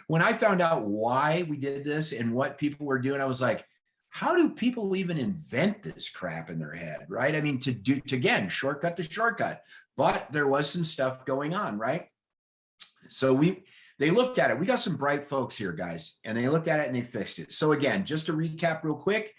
When I found out why we did this and what people were doing, I was like, how do people even invent this crap in their head, right? I mean, to again, shortcut to shortcut, but there was some stuff going on, right? So they looked at it. We got some bright folks here, guys, and they looked at it and they fixed it. So again, just to recap real quick,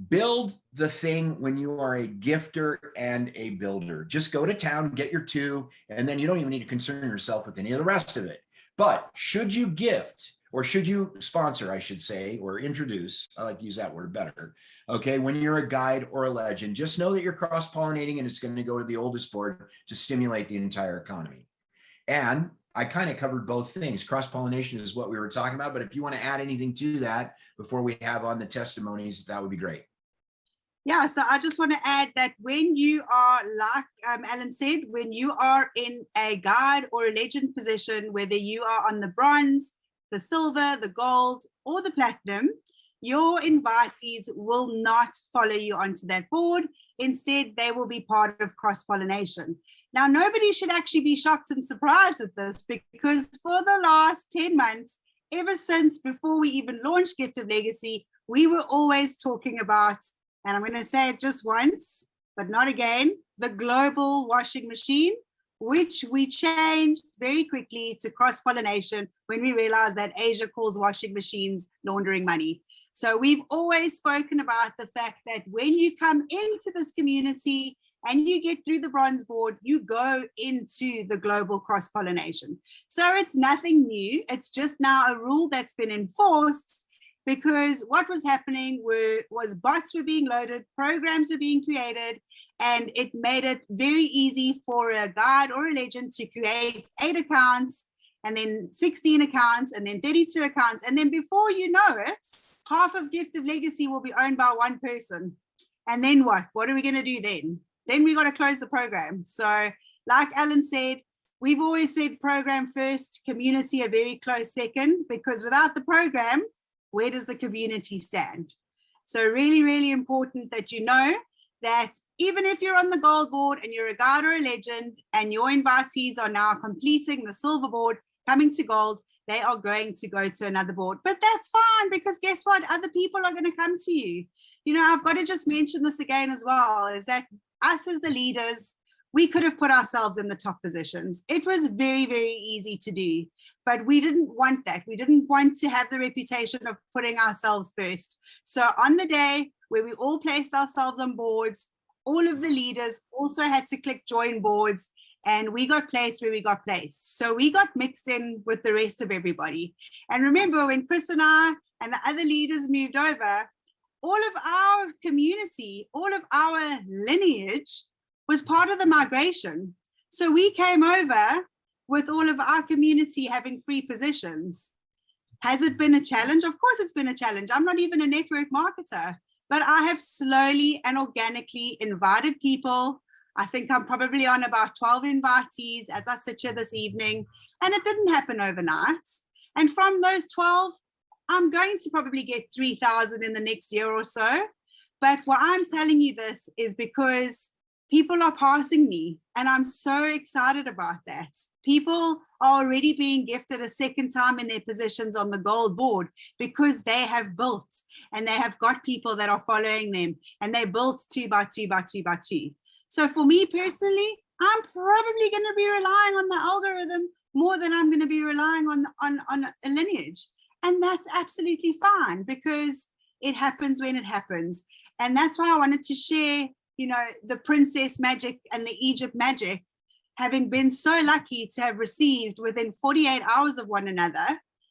build the thing when you are a gifter and a builder. Just go to town, get your 2, and then you don't even need to concern yourself with any of the rest of it. But should you gift, or should you sponsor, I should say, or introduce, I like to use that word better, okay, when you're a guide or a legend, just know that you're cross-pollinating and it's going to go to the oldest board to stimulate the entire economy. And I kind of covered both things. Cross-pollination is what we were talking about, but if you want to add anything to that before we have on the testimonies, that would be great. Yeah, so I just want to add that when you are, like Alan said, when you are in a guide or a legend position, whether you are on the bronze, the silver, the gold, or the platinum, your invitees will not follow you onto that board. Instead, they will be part of cross-pollination. Now, nobody should actually be shocked and surprised at this, because for the last 10 months, ever since before we even launched Gift of Legacy, we were always talking about, and I'm going to say it just once, but not again, the global washing machine, which we changed very quickly to cross-pollination when we realized that Asia calls washing machines laundering money. So we've always spoken about the fact that when you come into this community and you get through the bronze board, you go into the global cross-pollination. So it's nothing new. It's just now a rule that's been enforced, because what was happening was bots were being loaded, programs were being created, and it made it very easy for a guide or a legend to create 8 accounts, and then 16 accounts, and then 32 accounts. And then before you know it, half of Gift of Legacy will be owned by one person. And then what? What are we going to do then? Then we got to close the program. So like Alan said, we've always said program first, community a very close second, because without the program, where does the community stand? So really, really important that you know that even if you're on the gold board and you're a guide or a legend and your invitees are now completing the silver board, coming to gold, they are going to go to another board. But that's fine, because guess what? Other people are going to come to you. You know, I've got to just mention this again as well, is that us as the leaders, we could have put ourselves in the top positions. It was very, very easy to do, but we didn't want that. We didn't want to have the reputation of putting ourselves first. So on the day where we all placed ourselves on boards, all of the leaders also had to click join boards, and we got placed where we got placed. So we got mixed in with the rest of everybody. And remember, when Chris and I and the other leaders moved over, all of our community, all of our lineage was part of the migration. So we came over with all of our community having free positions. Has it been a challenge? Of course it's been a challenge. I'm not even a network marketer, but I have slowly and organically invited people. I think I'm probably on about 12 invitees as I sit here this evening, and it didn't happen overnight. And from those 12, I'm going to probably get 3,000 in the next year or so. But why I'm telling you this is because people are passing me, and I'm so excited about that. People are already being gifted a second time in their positions on the gold board because they have built, and they have got people that are following them, and they built 2 by 2 by 2 by 2. So for me personally, I'm probably going to be relying on the algorithm more than I'm going to be relying on a lineage. And that's absolutely fine, because it happens when it happens. And that's why I wanted to share, you know, the princess magic and the Egypt magic, having been so lucky to have received within 48 hours of one another.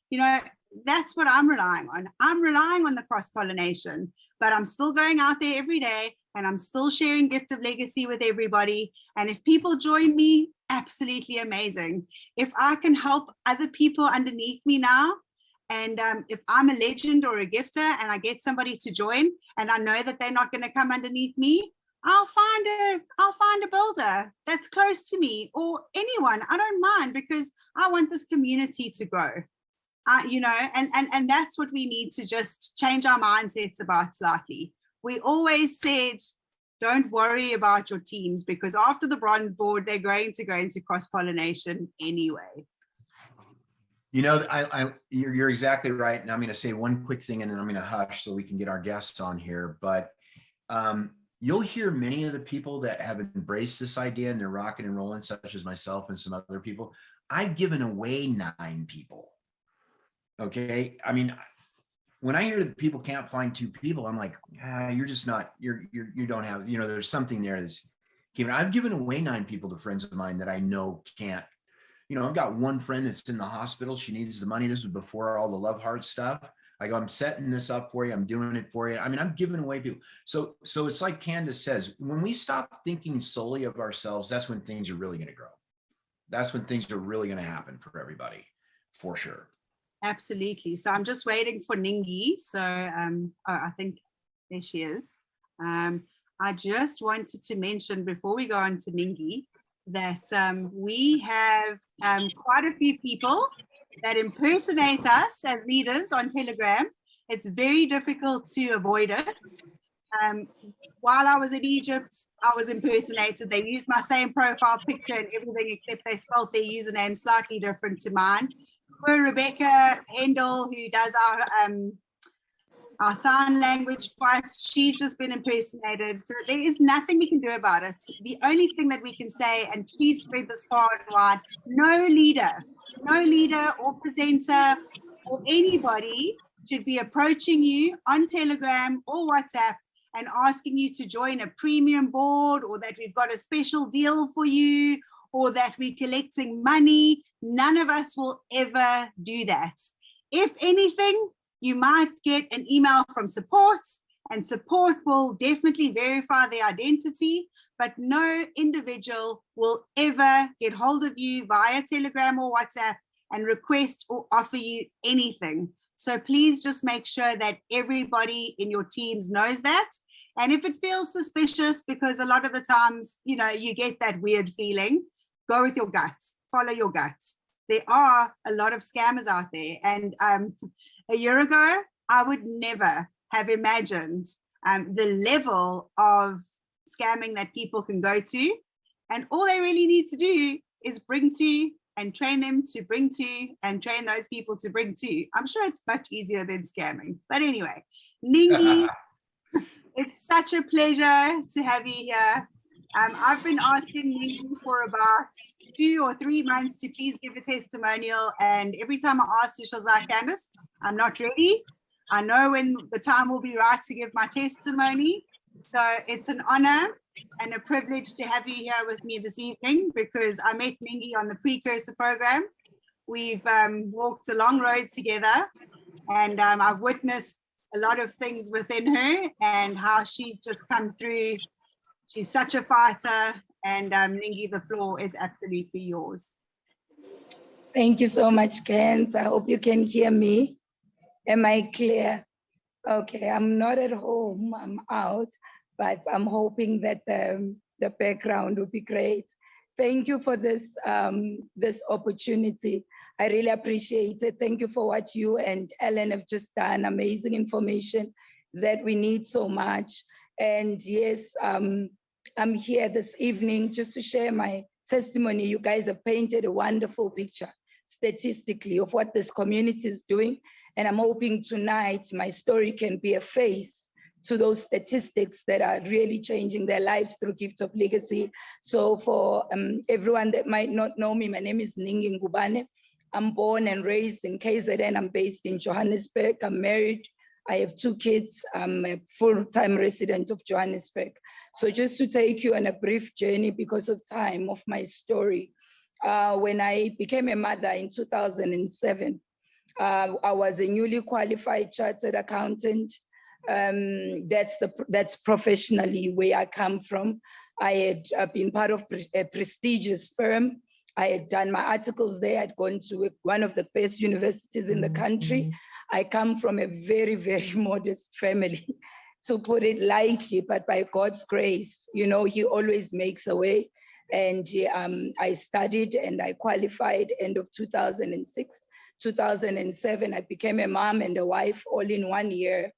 You know, that's what I'm relying on. I'm relying on the cross-pollination. but I'm still going out there every day and I'm still sharing Gift of Legacy with everybody. And if people join me, absolutely amazing. If I can help other people underneath me now, and if I'm a legend or a gifter and I get somebody to join and I know that they're not going to come underneath me, I'll find a builder that's close to me or anyone. I don't mind, because I want this community to grow. You know, and that's what we need to just change our mindsets about slightly. We always said, don't worry about your teams, because after the bronze board, they're going to go into cross-pollination anyway. You know, you're exactly right. And I'm going to say one quick thing and then I'm going to hush so we can get our guests on here. But you'll hear many of the people that have embraced this idea and they're rocking and rolling, such as myself and some other people. I've given away 9 people. Okay. I mean, when I hear that people can't find 2 people, I'm like, you're just not, you don't have, you know, there's something there that's given. I've given away 9 people to friends of mine that I know can't. You know, I've got one friend that's in the hospital. She needs the money. This was before all the Love Heart stuff. I go, I'm setting this up for you. I'm doing it for you. I mean, I'm giving away people. So it's like Candz says, when we stop thinking solely of ourselves, that's when things are really going to grow. That's when things are really going to happen for everybody, for sure. Absolutely. So I'm just waiting for Ningi. So I think there she is. I just wanted to mention before we go on to Ningi that we have quite a few people that impersonate us as leaders on Telegram. It's very difficult to avoid it. While I was in Egypt, I was impersonated. They used my same profile picture and everything, except they spelled their username slightly different to mine. Poor Rebecca Hendel, who does our sign language for us, she's just been impersonated. So there is nothing we can do about it. The only thing that we can say, and please spread this far and wide, no leader or presenter or anybody should be approaching you on Telegram or WhatsApp and asking you to join a premium board, or that we've got a special deal for you, or that we're collecting money. None of us will ever do that. If anything, you might get an email from support, and support will definitely verify their identity, but no individual will ever get hold of you via Telegram or WhatsApp and request or offer you anything. So please just make sure that everybody in your teams knows that. And if it feels suspicious, because a lot of the times, you know, you get that weird feeling, go with your gut, follow your gut. There are a lot of scammers out there. And a year ago, I would never have imagined the level of scamming that people can go to. And all they really need to do is bring to and train them to bring to and train those people to bring to. I'm sure it's much easier than scamming. But anyway, Ningi, it's such a pleasure to have you here. I've been asking Ningi for about 2 or 3 months to please give a testimonial. And every time I asked her, she was like, Candz, I'm not ready. I know when the time will be right to give my testimony. So it's an honor and a privilege to have you here with me this evening, because I met Ningi on the precursor program. We've walked a long road together, and I've witnessed a lot of things within her and how she's just come through. She's such a fighter, and Ningi, the floor is absolutely yours. Thank you so much, Candz. I hope you can hear me. Am I clear? Okay, I'm not at home, I'm out, but I'm hoping that the background will be great. Thank you for this, this opportunity. I really appreciate it. Thank you for what you and Ellen have just done. Amazing information that we need so much. And yes, I'm here this evening just to share my testimony. You guys have painted a wonderful picture statistically of what this community is doing. And I'm hoping tonight my story can be a face to those statistics that are really changing their lives through Gift of Legacy. So for everyone that might not know me, my name is Ningi Ngubane. I'm born and raised in KZN. I'm based in Johannesburg. I'm married. I have 2 kids. I'm a full-time resident of Johannesburg. So just to take you on a brief journey because of time of my story, when I became a mother in 2007, I was a newly qualified chartered accountant. That's professionally where I come from. I had been part of a prestigious firm. I had done my articles there. I'd gone to one of the best universities in the country. I come from a very, very modest family, to put it lightly, but by God's grace, you know, he always makes a way. And I studied and I qualified end of 2006. 2007, I became a mom and a wife all in 1 year.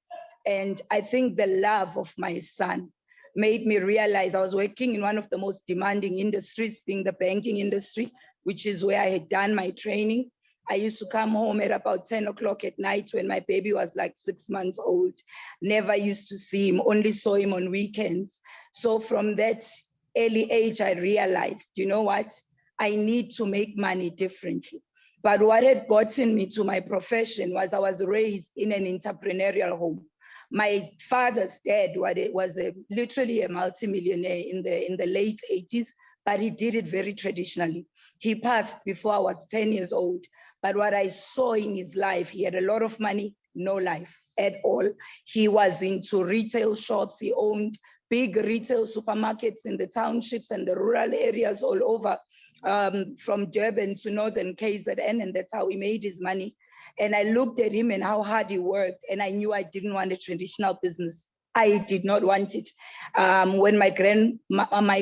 And I think the love of my son made me realize I was working in one of the most demanding industries, being the banking industry, which is where I had done my training. I used to come home at about 10 o'clock at night when my baby was like 6 months old. Never used to see him, only saw him on weekends. So from that early age, I realized, you know what? I need to make money differently. But what had gotten me to my profession was I was raised in an entrepreneurial home. My father's dad was literally a multimillionaire in the late 80s, but he did it very traditionally. He passed before I was 10 years old. But what I saw in his life, he had a lot of money, no life at all. He was into retail shops. He owned big retail supermarkets in the townships and the rural areas all over, from Durban to Northern KZN, and that's how he made his money. And I looked at him and how hard he worked, and I knew I didn't want a traditional business. I did not want it. When my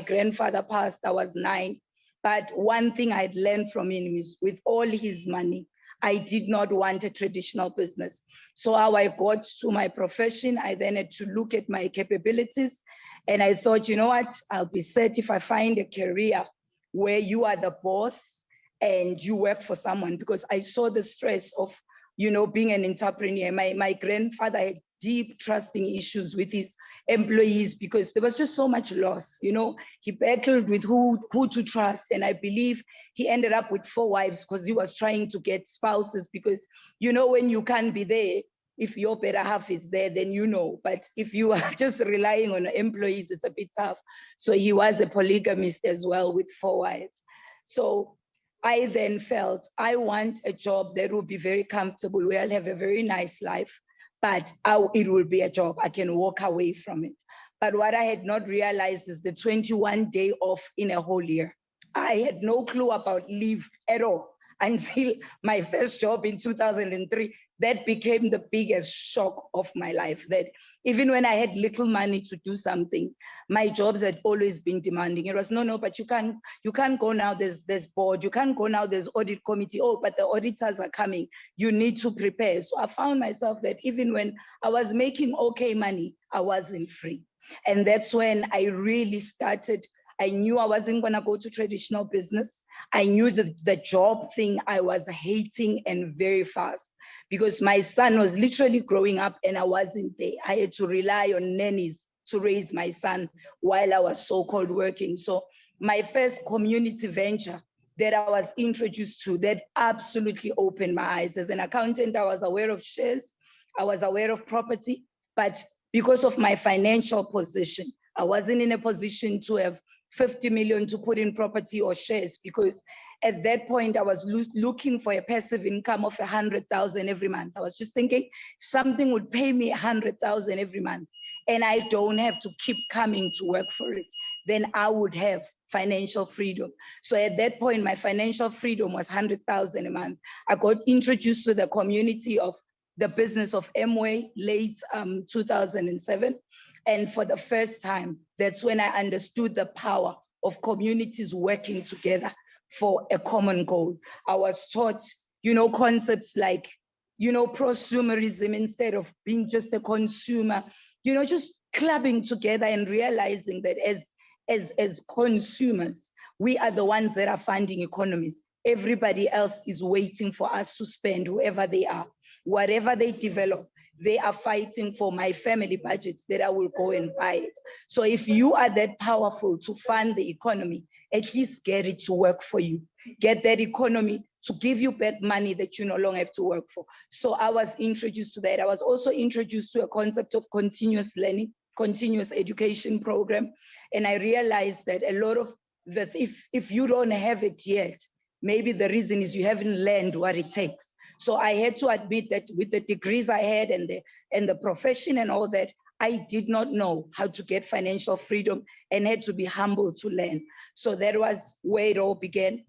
grandfather passed, I was 9. But one thing I'd learned from him is with all his money, I did not want a traditional business. So how I got to my profession, I then had to look at my capabilities. And I thought, you know what, I'll be set if I find a career where you are the boss and you work for someone, because I saw the stress of, you know, being an entrepreneur. My grandfather had deep trusting issues with his employees because there was just so much loss. You know, he battled with who to trust. And I believe he ended up with 4 wives because he was trying to get spouses, because, you know, when you can't be there, if your better half is there, then you know. But if you are just relying on employees, it's a bit tough. So he was a polygamist as well with 4 wives. So I then felt I want a job that will be very comfortable, where I'll have a very nice life, but it will be a job. I can walk away from it. But what I had not realized is the 21 day off in a whole year. I had no clue about leave at all until my first job in 2003. That became the biggest shock of my life, that even when I had little money to do something, my jobs had always been demanding. It was, no, but you can't go now, there's board, you can't go now, there's audit committee, oh, but the auditors are coming, you need to prepare. So I found myself that even when I was making okay money, I wasn't free. And that's when I really started. I knew I wasn't gonna go to traditional business. I knew that the job thing I was hating, and very fast, because my son was literally growing up and I wasn't there. I had to rely on nannies to raise my son while I was so-called working. So my first community venture that I was introduced to, that absolutely opened my eyes. As an accountant, I was aware of shares, I was aware of property, but because of my financial position, I wasn't in a position to have 50 million to put in property or shares, because at that point I was looking for a passive income of 100,000 every month. I was just thinking something would pay me 100,000 every month and I don't have to keep coming to work for it, then I would have financial freedom. So at that point, my financial freedom was 100,000 a month. I got introduced to the community of the business of Amway late 2007. And for the first time, that's when I understood the power of communities working together for a common goal. I was taught, you know, concepts like, you know, prosumerism instead of being just a consumer, you know, just clubbing together and realizing that as consumers, we are the ones that are funding economies. Everybody else is waiting for us to spend, whoever they are, whatever they develop. They are fighting for my family budgets that I will go and buy it. So if you are that powerful to fund the economy, at least get it to work for you. Get that economy to give you back money that you no longer have to work for. So I was introduced to that. I was also introduced to a concept of continuous learning, continuous education program. And I realized that a lot of that, if you don't have it yet, maybe the reason is you haven't learned what it takes. So I had to admit that with the degrees I had and the profession and all that, I did not know how to get financial freedom and had to be humble to learn. So that was where it all began.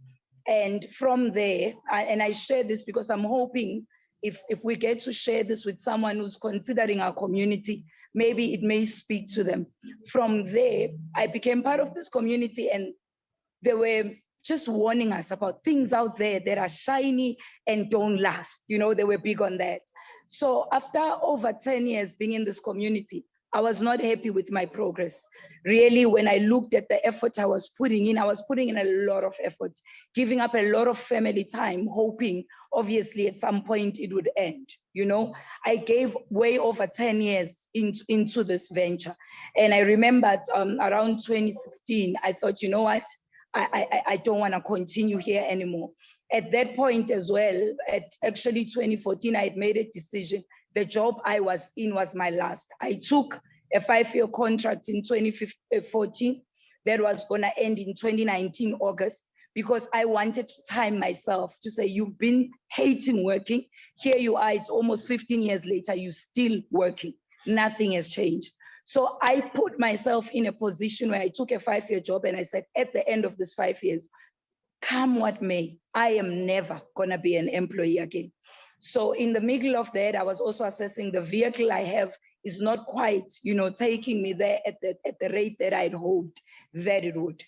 And from there, and I share this because I'm hoping if we get to share this with someone who's considering our community, maybe it may speak to them. From there, I became part of this community, and they were just warning us about things out there that are shiny and don't last. You know, they were big on that. So after over 10 years being in this community, I was not happy with my progress. Really, when I looked at the effort I was putting in a lot of effort, giving up a lot of family time, hoping obviously at some point it would end. You know, I gave way over 10 years into this venture. And I remembered around 2016, I thought, you know what? I don't want to continue here anymore. At that point as well, at actually 2014, I had made a decision. The job I was in was my last. I took a 5-year contract in 2014 that was going to end in 2019, August, because I wanted to time myself to say, you've been hating working. Here you are, it's almost 15 years later, you're still working. Nothing has changed. So I put myself in a position where I took a 5-year job and I said, at the end of this 5 years, come what may, I am never gonna be an employee again. So in the middle of that, I was also assessing the vehicle I have is not quite, you know, taking me there at the rate that I'd hoped that it would.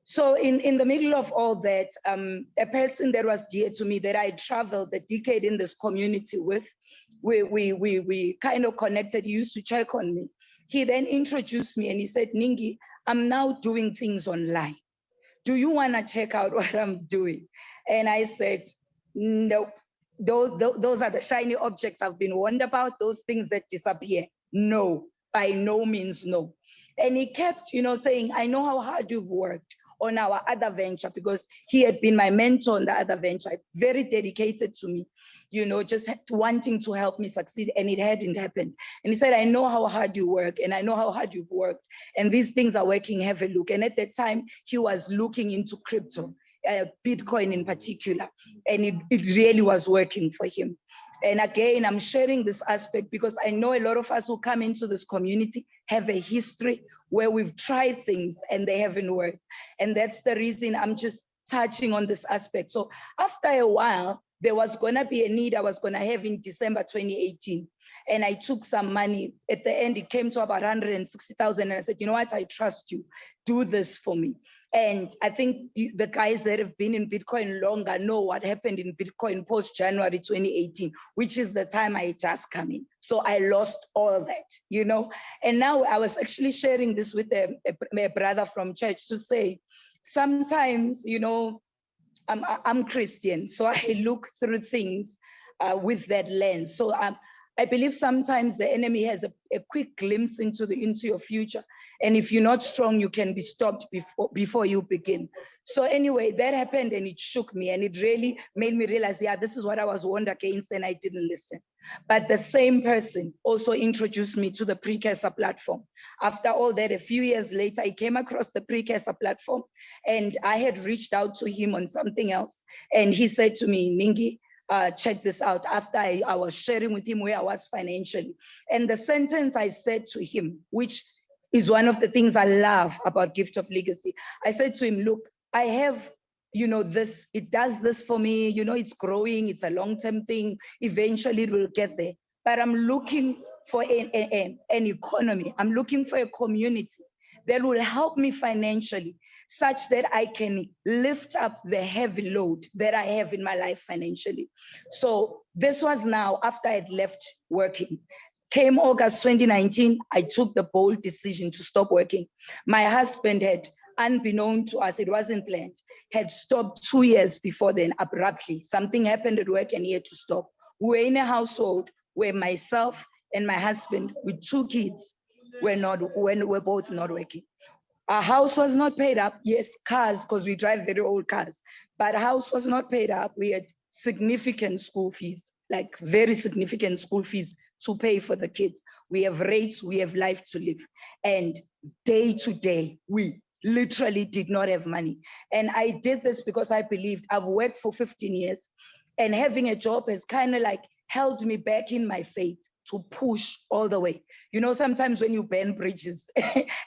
So in the middle of all that, a person that was dear to me that I traveled a decade in this community with, we kind of connected. He used to check on me. He then introduced me and he said, Ningi, I'm now doing things online. Do you want to check out what I'm doing? And I said, no, those are the shiny objects I've been warned about, those things that disappear. No, by no means no. And he kept, you know, saying, I know how hard you've worked on our other venture, because he had been my mentor on the other venture, very dedicated to me, you know, just wanting to help me succeed, and it hadn't happened. And he said, I know how hard you work, and I know how hard you've worked, and these things are working. Have a look. And at that time, he was looking into crypto, Bitcoin in particular, and it really was working for him. And again, I'm sharing this aspect because I know a lot of us who come into this community have a history where we've tried things and they haven't worked. And that's the reason I'm just touching on this aspect. So after a while, there was gonna be a need I was gonna have in December 2018. And I took some money. At the end, it came to about 160,000. And I said, you know what, I trust you, do this for me. And I think the guys that have been in Bitcoin longer know what happened in Bitcoin post-January 2018, which is the time I just come in. So I lost all that, you know. And now I was actually sharing this with a brother from church to say, sometimes, you know, I'm Christian, so I look through things with that lens. So I believe sometimes the enemy has a quick glimpse into your future. And if you're not strong, you can be stopped before you begin. So anyway, that happened and it shook me, and it really made me realize, yeah, this is what I was warned against, and I didn't listen. But the same person also introduced me to the Precursor platform. After all that, a few years later, I came across the Precursor platform, and I had reached out to him on something else. And he said to me, Ningi, check this out, after I was sharing with him where I was financially. And the sentence I said to him, which is one of the things I love about Gift of Legacy, I said to him, look, I have, you know, this, it does this for me, you know, it's growing, it's a long-term thing, eventually it will get there. But I'm looking for an economy, I'm looking for a community that will help me financially, such that I can lift up the heavy load that I have in my life financially. So this was now after I'd left working. Came August 2019, I took the bold decision to stop working. My husband had, unbeknown to us, it wasn't planned, had stopped 2 years before then abruptly. Something happened at work and he had to stop. We were in a household where myself and my husband with 2 kids were both not working. Our house was not paid up. Yes, cars, because we drive very old cars, but our house was not paid up. We had significant school fees, like very significant school fees to pay for the kids. We have rates, we have life to live. And day to day, we literally did not have money. And I did this because I believed, I've worked for 15 years. And having a job has kind of like held me back in my faith to push all the way. You know, sometimes when you burn bridges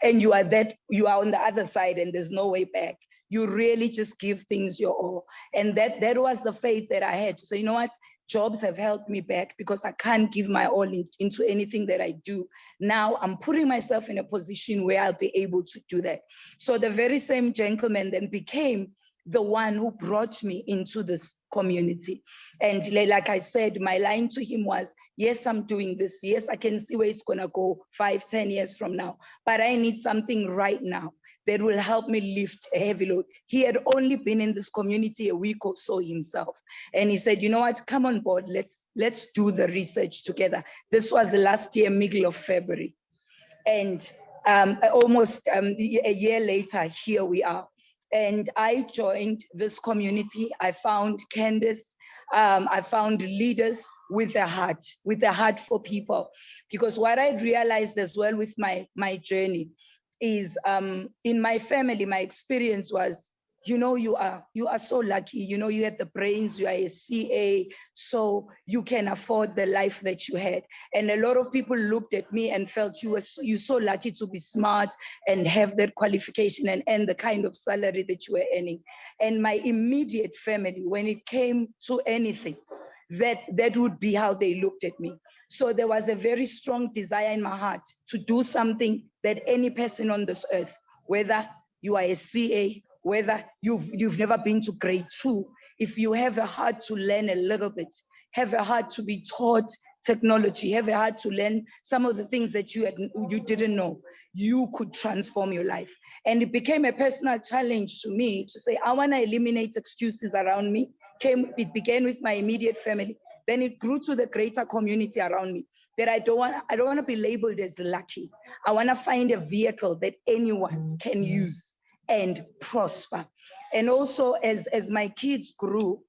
and you are on the other side and there's no way back, you really just give things your all. And that was the faith that I had to say, you know what, jobs have held me back because I can't give my all into anything that I do. Now I'm putting myself in a position where I'll be able to do that. So the very same gentleman then became the one who brought me into this community. And like I said, my line to him was, yes, I'm doing this. Yes, I can see where it's gonna go 5, 10 years from now, but I need something right now that will help me lift a heavy load. He had only been in this community a week or so himself. And he said, you know what, come on board, let's do the research together. This was the last year, middle of February. And almost a year later, here we are. And I joined this community. I found Candz. I found leaders with a heart for people. Because what I realized as well with my journey is in my family, my experience was, you know, you are so lucky. You know, you had the brains, you are a CA, so you can afford the life that you had. And a lot of people looked at me and felt you're so lucky to be smart and have that qualification and earn the kind of salary that you were earning. And my immediate family, when it came to anything, that would be how they looked at me. So there was a very strong desire in my heart to do something that any person on this earth, whether you are a CA, whether you've never been to grade 2, if you have a heart to learn a little bit, have a heart to be taught technology, have a heart to learn some of the things that you didn't know, you could transform your life. And it became a personal challenge to me to say, I want to eliminate excuses around me. It began with my immediate family. Then it grew to the greater community around me, that I don't want to be labeled as lucky. I want to find a vehicle that anyone can use and prosper. And also as my kids grew,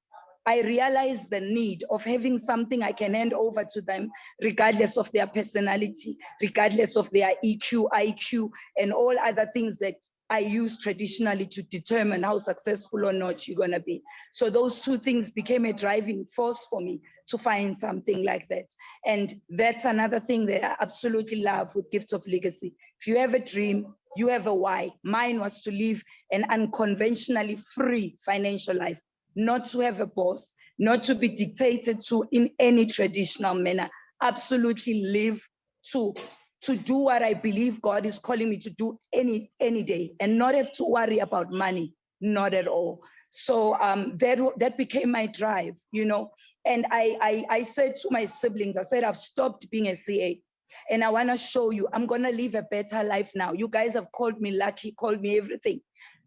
I realized the need of having something I can hand over to them, regardless of their personality, regardless of their EQ, IQ, and all other things that I use traditionally to determine how successful or not you're gonna be. So those two things became a driving force for me to find something like that. And that's another thing that I absolutely love with Gifts of Legacy. If you have a dream, you have a why. Mine was to live an unconventionally free financial life, not to have a boss, not to be dictated to in any traditional manner, absolutely live to do what I believe God is calling me to do any day, and not have to worry about money, not at all. So that became my drive, you know. And I said to my siblings, I said, I've stopped being a CA. And I want to show you, I'm going to live a better life now. You guys have called me lucky, called me everything.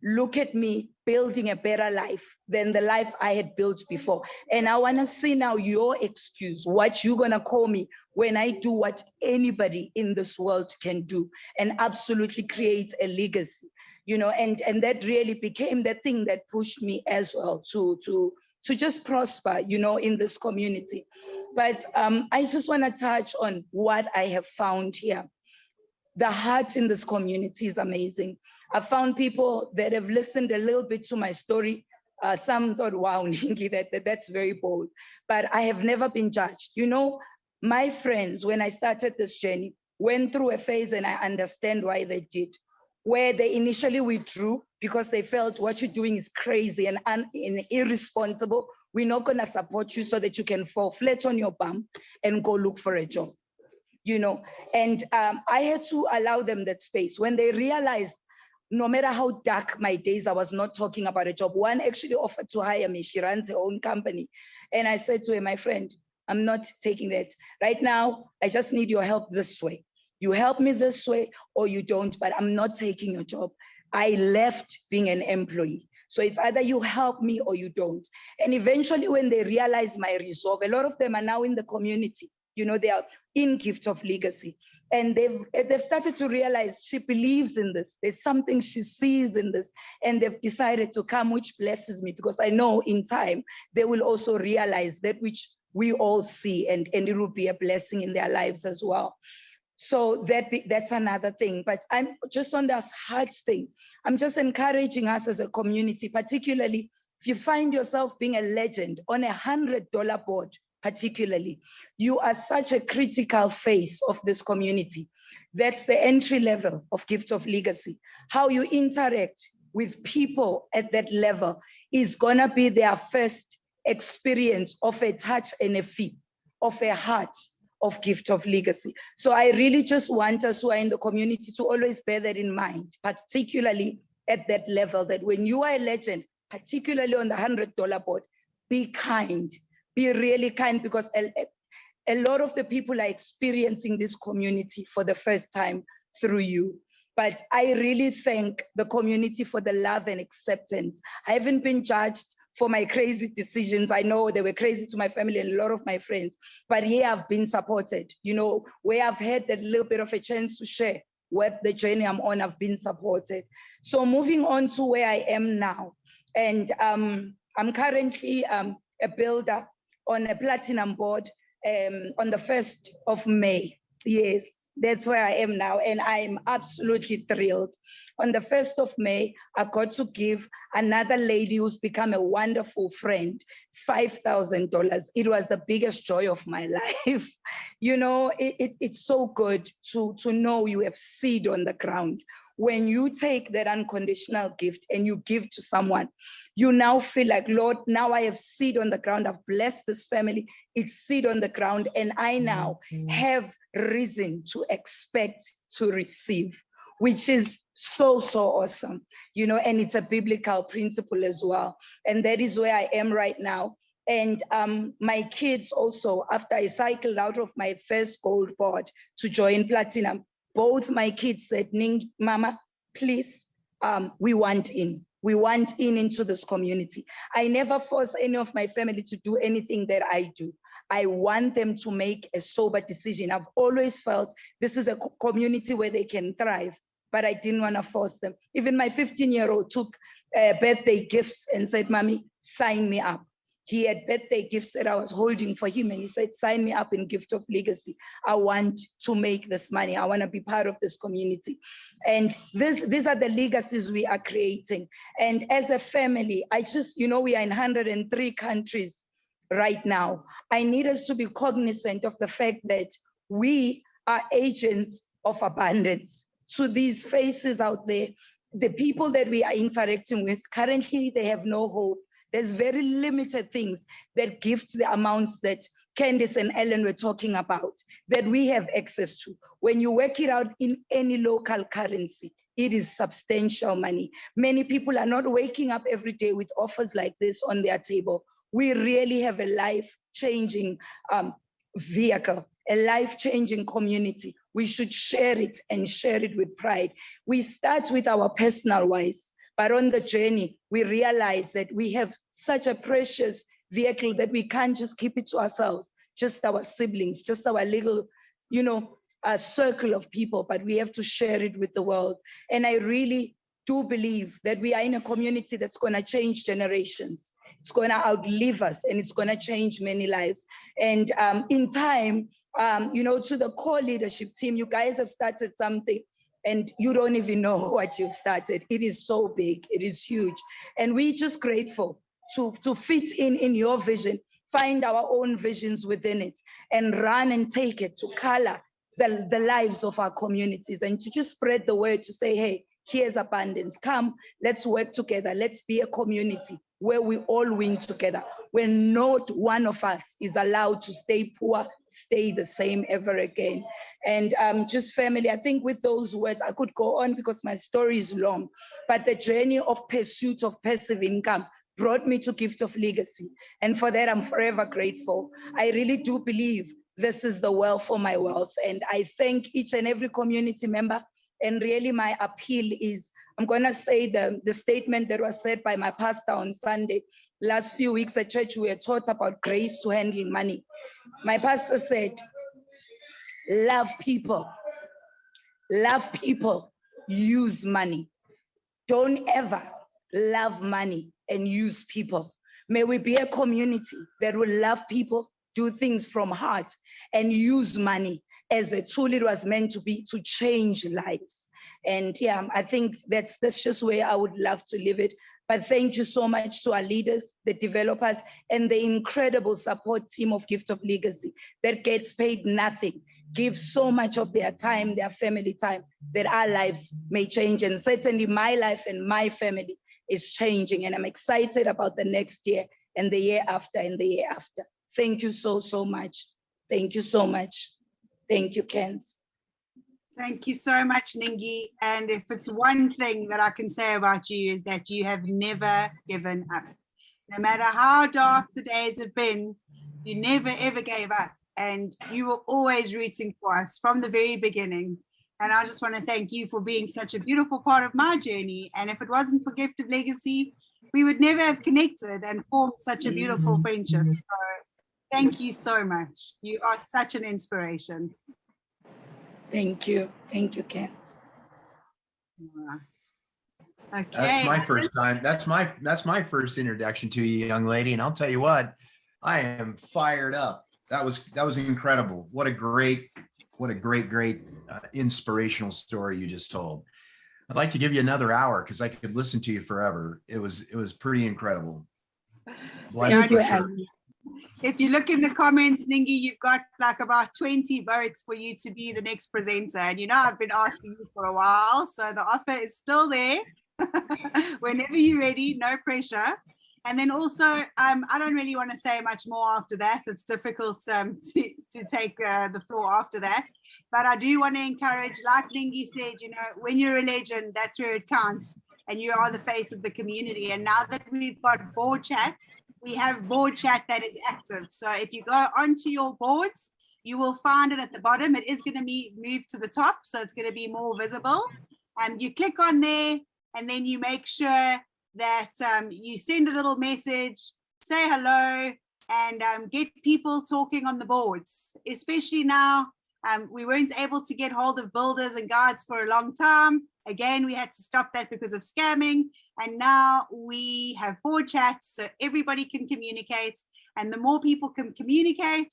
Look at me building a better life than the life I had built before. And I want to see now your excuse, what you're going to call me when I do what anybody in this world can do and absolutely create a legacy, you know. And that really became the thing that pushed me as well to just prosper, you know, in this community. But I just want to touch on what I have found here. The heart in this community is amazing. I found people that have listened a little bit to my story. Some thought, wow, Ningi, that's very bold. But I have never been judged. You know, my friends, when I started this journey, went through a phase, and I understand why they did, where they initially withdrew because they felt what you're doing is crazy and irresponsible. We're not going to support you so that you can fall flat on your bum and go look for a job. You know, and I had to allow them that space. When they realized, no matter how dark my days, I was not talking about a job. One actually offered to hire me. She runs her own company. And I said to her, my friend, I'm not taking that. Right now, I just need your help this way. You help me this way or you don't, but I'm not taking your job. I left being an employee. So it's either you help me or you don't. And eventually when they realized my resolve, a lot of them are now in the community. You know, they are in Gift of Legacy. And they've started to realize she believes in this. There's something she sees in this. And they've decided to come, which blesses me, because I know in time, they will also realize that which we all see, and it will be a blessing in their lives as well. So that's another thing. But I'm just on this heart thing. I'm just encouraging us as a community, particularly if you find yourself being a legend on $100 board, particularly, you are such a critical face of this community. That's the entry level of Gift of Legacy. How you interact with people at that level is gonna be their first experience of a touch and a feel, of a heart of Gift of Legacy. So I really just want us who are in the community to always bear that in mind, particularly at that level, that when you are a legend, particularly on the $100 board, be kind, be really kind, because a lot of the people are experiencing this community for the first time through you. But I really thank the community for the love and acceptance. I haven't been judged for my crazy decisions. I know they were crazy to my family and a lot of my friends, but here I've been supported, you know, where I've had that little bit of a chance to share what the journey I'm on, I've been supported. So moving on to where I am now, and I'm currently a builder on a platinum board on the 1st of May. Yes, that's where I am now, and I'm absolutely thrilled. On the 1st of May, I got to give another lady who's become a wonderful friend $5,000. It was the biggest joy of my life. You know, it's so good to know you have seed on the ground. When you take that unconditional gift and you give to someone, you now feel like, Lord, now I have seed on the ground. I've blessed this family. It's seed on the ground. And I now have reason to expect to receive, which is so awesome, you know, and it's a biblical principle as well. And that is where I am right now. And my kids also, after I cycled out of my first gold board to join platinum, both my kids said, Ning, Mama, please, we want in. We want into this community. I never force any of my family to do anything that I do. I want them to make a sober decision. I've always felt this is a community where they can thrive, but I didn't want to force them. Even my 15-year-old took birthday gifts and said, Mommy, sign me up. He had birthday gifts that I was holding for him, and he said, sign me up in Gift of Legacy. I want to make this money. I want to be part of this community. And these are the legacies we are creating. And as a family, I just, you know, we are in 103 countries right now. I need us to be cognizant of the fact that we are agents of abundance. To these faces out there, the people that we are interacting with, currently they have no hope. There's very limited things that gift the amounts that Candz and Ellen were talking about that we have access to. When you work it out in any local currency, it is substantial money. Many people are not waking up every day with offers like this on their table. We really have a life-changing vehicle, a life-changing community. We should share it and share it with pride. We start with our personal wise, but on the journey, we realize that we have such a precious vehicle that we can't just keep it to ourselves, just our siblings, just our little, you know, circle of people, but we have to share it with the world. And I really do believe that we are in a community that's going to change generations. It's going to outlive us, and it's going to change many lives. And in time, you know, to the core leadership team, you guys have started something, and you don't even know what you've started. It is so big, it is huge. And we're just grateful to fit in your vision, find our own visions within it, and run and take it to color the lives of our communities, and to just spread the word to say, hey, here's abundance. Come, let's work together. Let's be a community where we all win together, where not one of us is allowed to stay poor, stay the same ever again. And just family, I think with those words, I could go on because my story is long, but the journey of pursuit of passive income brought me to Gift of Legacy. And for that, I'm forever grateful. I really do believe this is the wealth for my wealth. And I thank each and every community member. And really my appeal is, I'm gonna say the statement that was said by my pastor on Sunday. Last few weeks at church, we were taught about grace to handle money. My pastor said, love people, use money. Don't ever love money and use people. May we be a community that will love people, do things from heart, and use money as a tool it was meant to be, to change lives. And yeah, I think that's just where I would love to live it. But thank you so much to our leaders, the developers, and the incredible support team of Gift of Legacy that gets paid nothing, gives so much of their time, their family time, that our lives may change. And certainly my life and my family is changing. And I'm excited about the next year and the year after and the year after. Thank you so, so much. Thank you so much. Thank you, Candz. Thank you so much, Ningi. And if it's one thing that I can say about you is that you have never given up. No matter how dark the days have been, you never ever gave up. And you were always rooting for us from the very beginning. And I just want to thank you for being such a beautiful part of my journey. And if it wasn't for Gift of Legacy, we would never have connected and formed such a beautiful friendship. So thank you so much. You are such an inspiration. Thank you. Thank you, Candz. All right. Okay. That's my first time. That's my first introduction to you, young lady. And I'll tell you what, I am fired up. That was incredible. What a great inspirational story you just told. I'd like to give you another hour because I could listen to you forever. It was pretty incredible. Thank you, Sure. Annie. If you look in the comments, Ningi, you've got like about 20 votes for you to be the next presenter. And you know, I've been asking you for a while, so the offer is still there. Whenever you're ready, no pressure. And then also, I don't really want to say much more after that. It's difficult to take the floor after that. But I do want to encourage, like Ningi said, you know, when you're a legend, that's where it counts. And you are the face of the community. And now that we've got board chats, we have board chat that is active. So if you go onto your boards, you will find it at the bottom. It is going to be moved to the top, so it's going to be more visible. You click on there, and then you make sure that you send a little message, say hello, and get people talking on the boards. Especially now, we weren't able to get hold of builders and guides for a long time. Again, we had to stop that because of scamming. And now we have board chats so everybody can communicate. And the more people can communicate,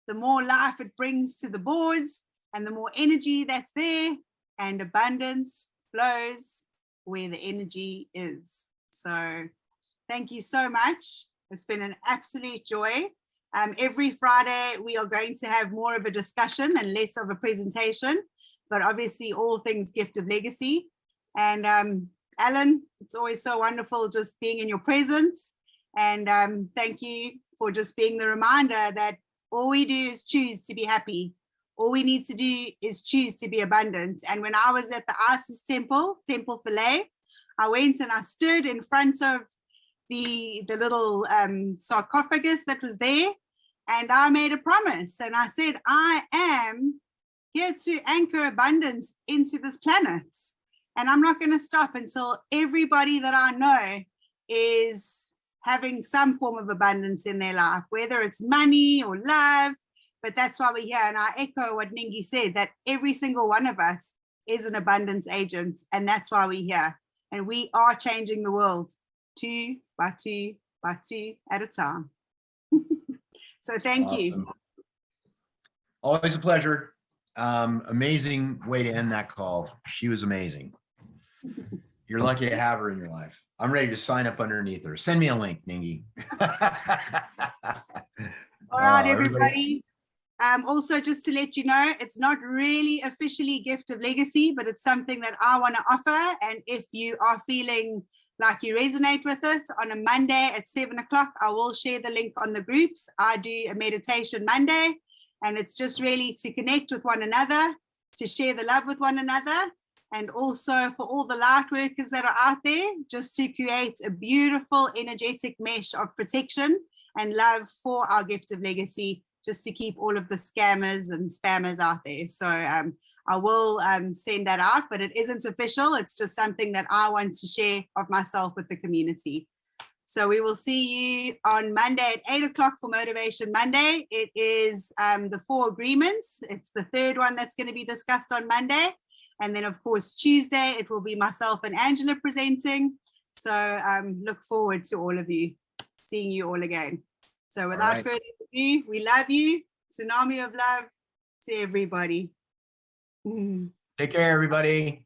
the more life it brings to the boards and the more energy that's there, and abundance flows where the energy is. So thank you so much. It's been an absolute joy. Every Friday, we are going to have more of a discussion and less of a presentation, but obviously all things Gift of Legacy. And Alan, it's always so wonderful just being in your presence. And thank you for just being the reminder that all we do is choose to be happy. All we need to do is choose to be abundant. And when I was at the Isis Temple Filet, I went and I stood in front of the little sarcophagus that was there. And I made a promise. And I said, I am here to anchor abundance into this planet. And I'm not going to stop until everybody that I know is having some form of abundance in their life, whether it's money or love. But that's why we're here. And I echo what Ningi said, that every single one of us is an abundance agent. And that's why we're here. And we are changing the world 2 by 2 by 2 at a time. So thank you. Always a pleasure. Amazing way to end that call. She was amazing. You're lucky to have her in your life. I'm ready to sign up underneath her. Send me a link, Ningi. All right, everybody. Also, just to let you know, it's not really officially Gift of Legacy, but it's something that I want to offer. And if you are feeling like you resonate with us, on a Monday at 7 o'clock, I will share the link on the groups. I do a meditation Monday, and it's just really to connect with one another, to share the love with one another, and also for all the light workers that are out there, just to create a beautiful energetic mesh of protection and love for our Gift of Legacy, just to keep all of the scammers and spammers out there. So I will send that out, but it isn't official. It's just something that I want to share of myself with the community. So we will see you on Monday at 8 o'clock for Motivation Monday. It is the 4 agreements. It's the 3rd one that's going to be discussed on Monday. And then, of course, Tuesday, it will be myself and Angela presenting. So look forward to all of you, seeing you all again. So without further ado, we love you. Tsunami of love to everybody. Take care, everybody.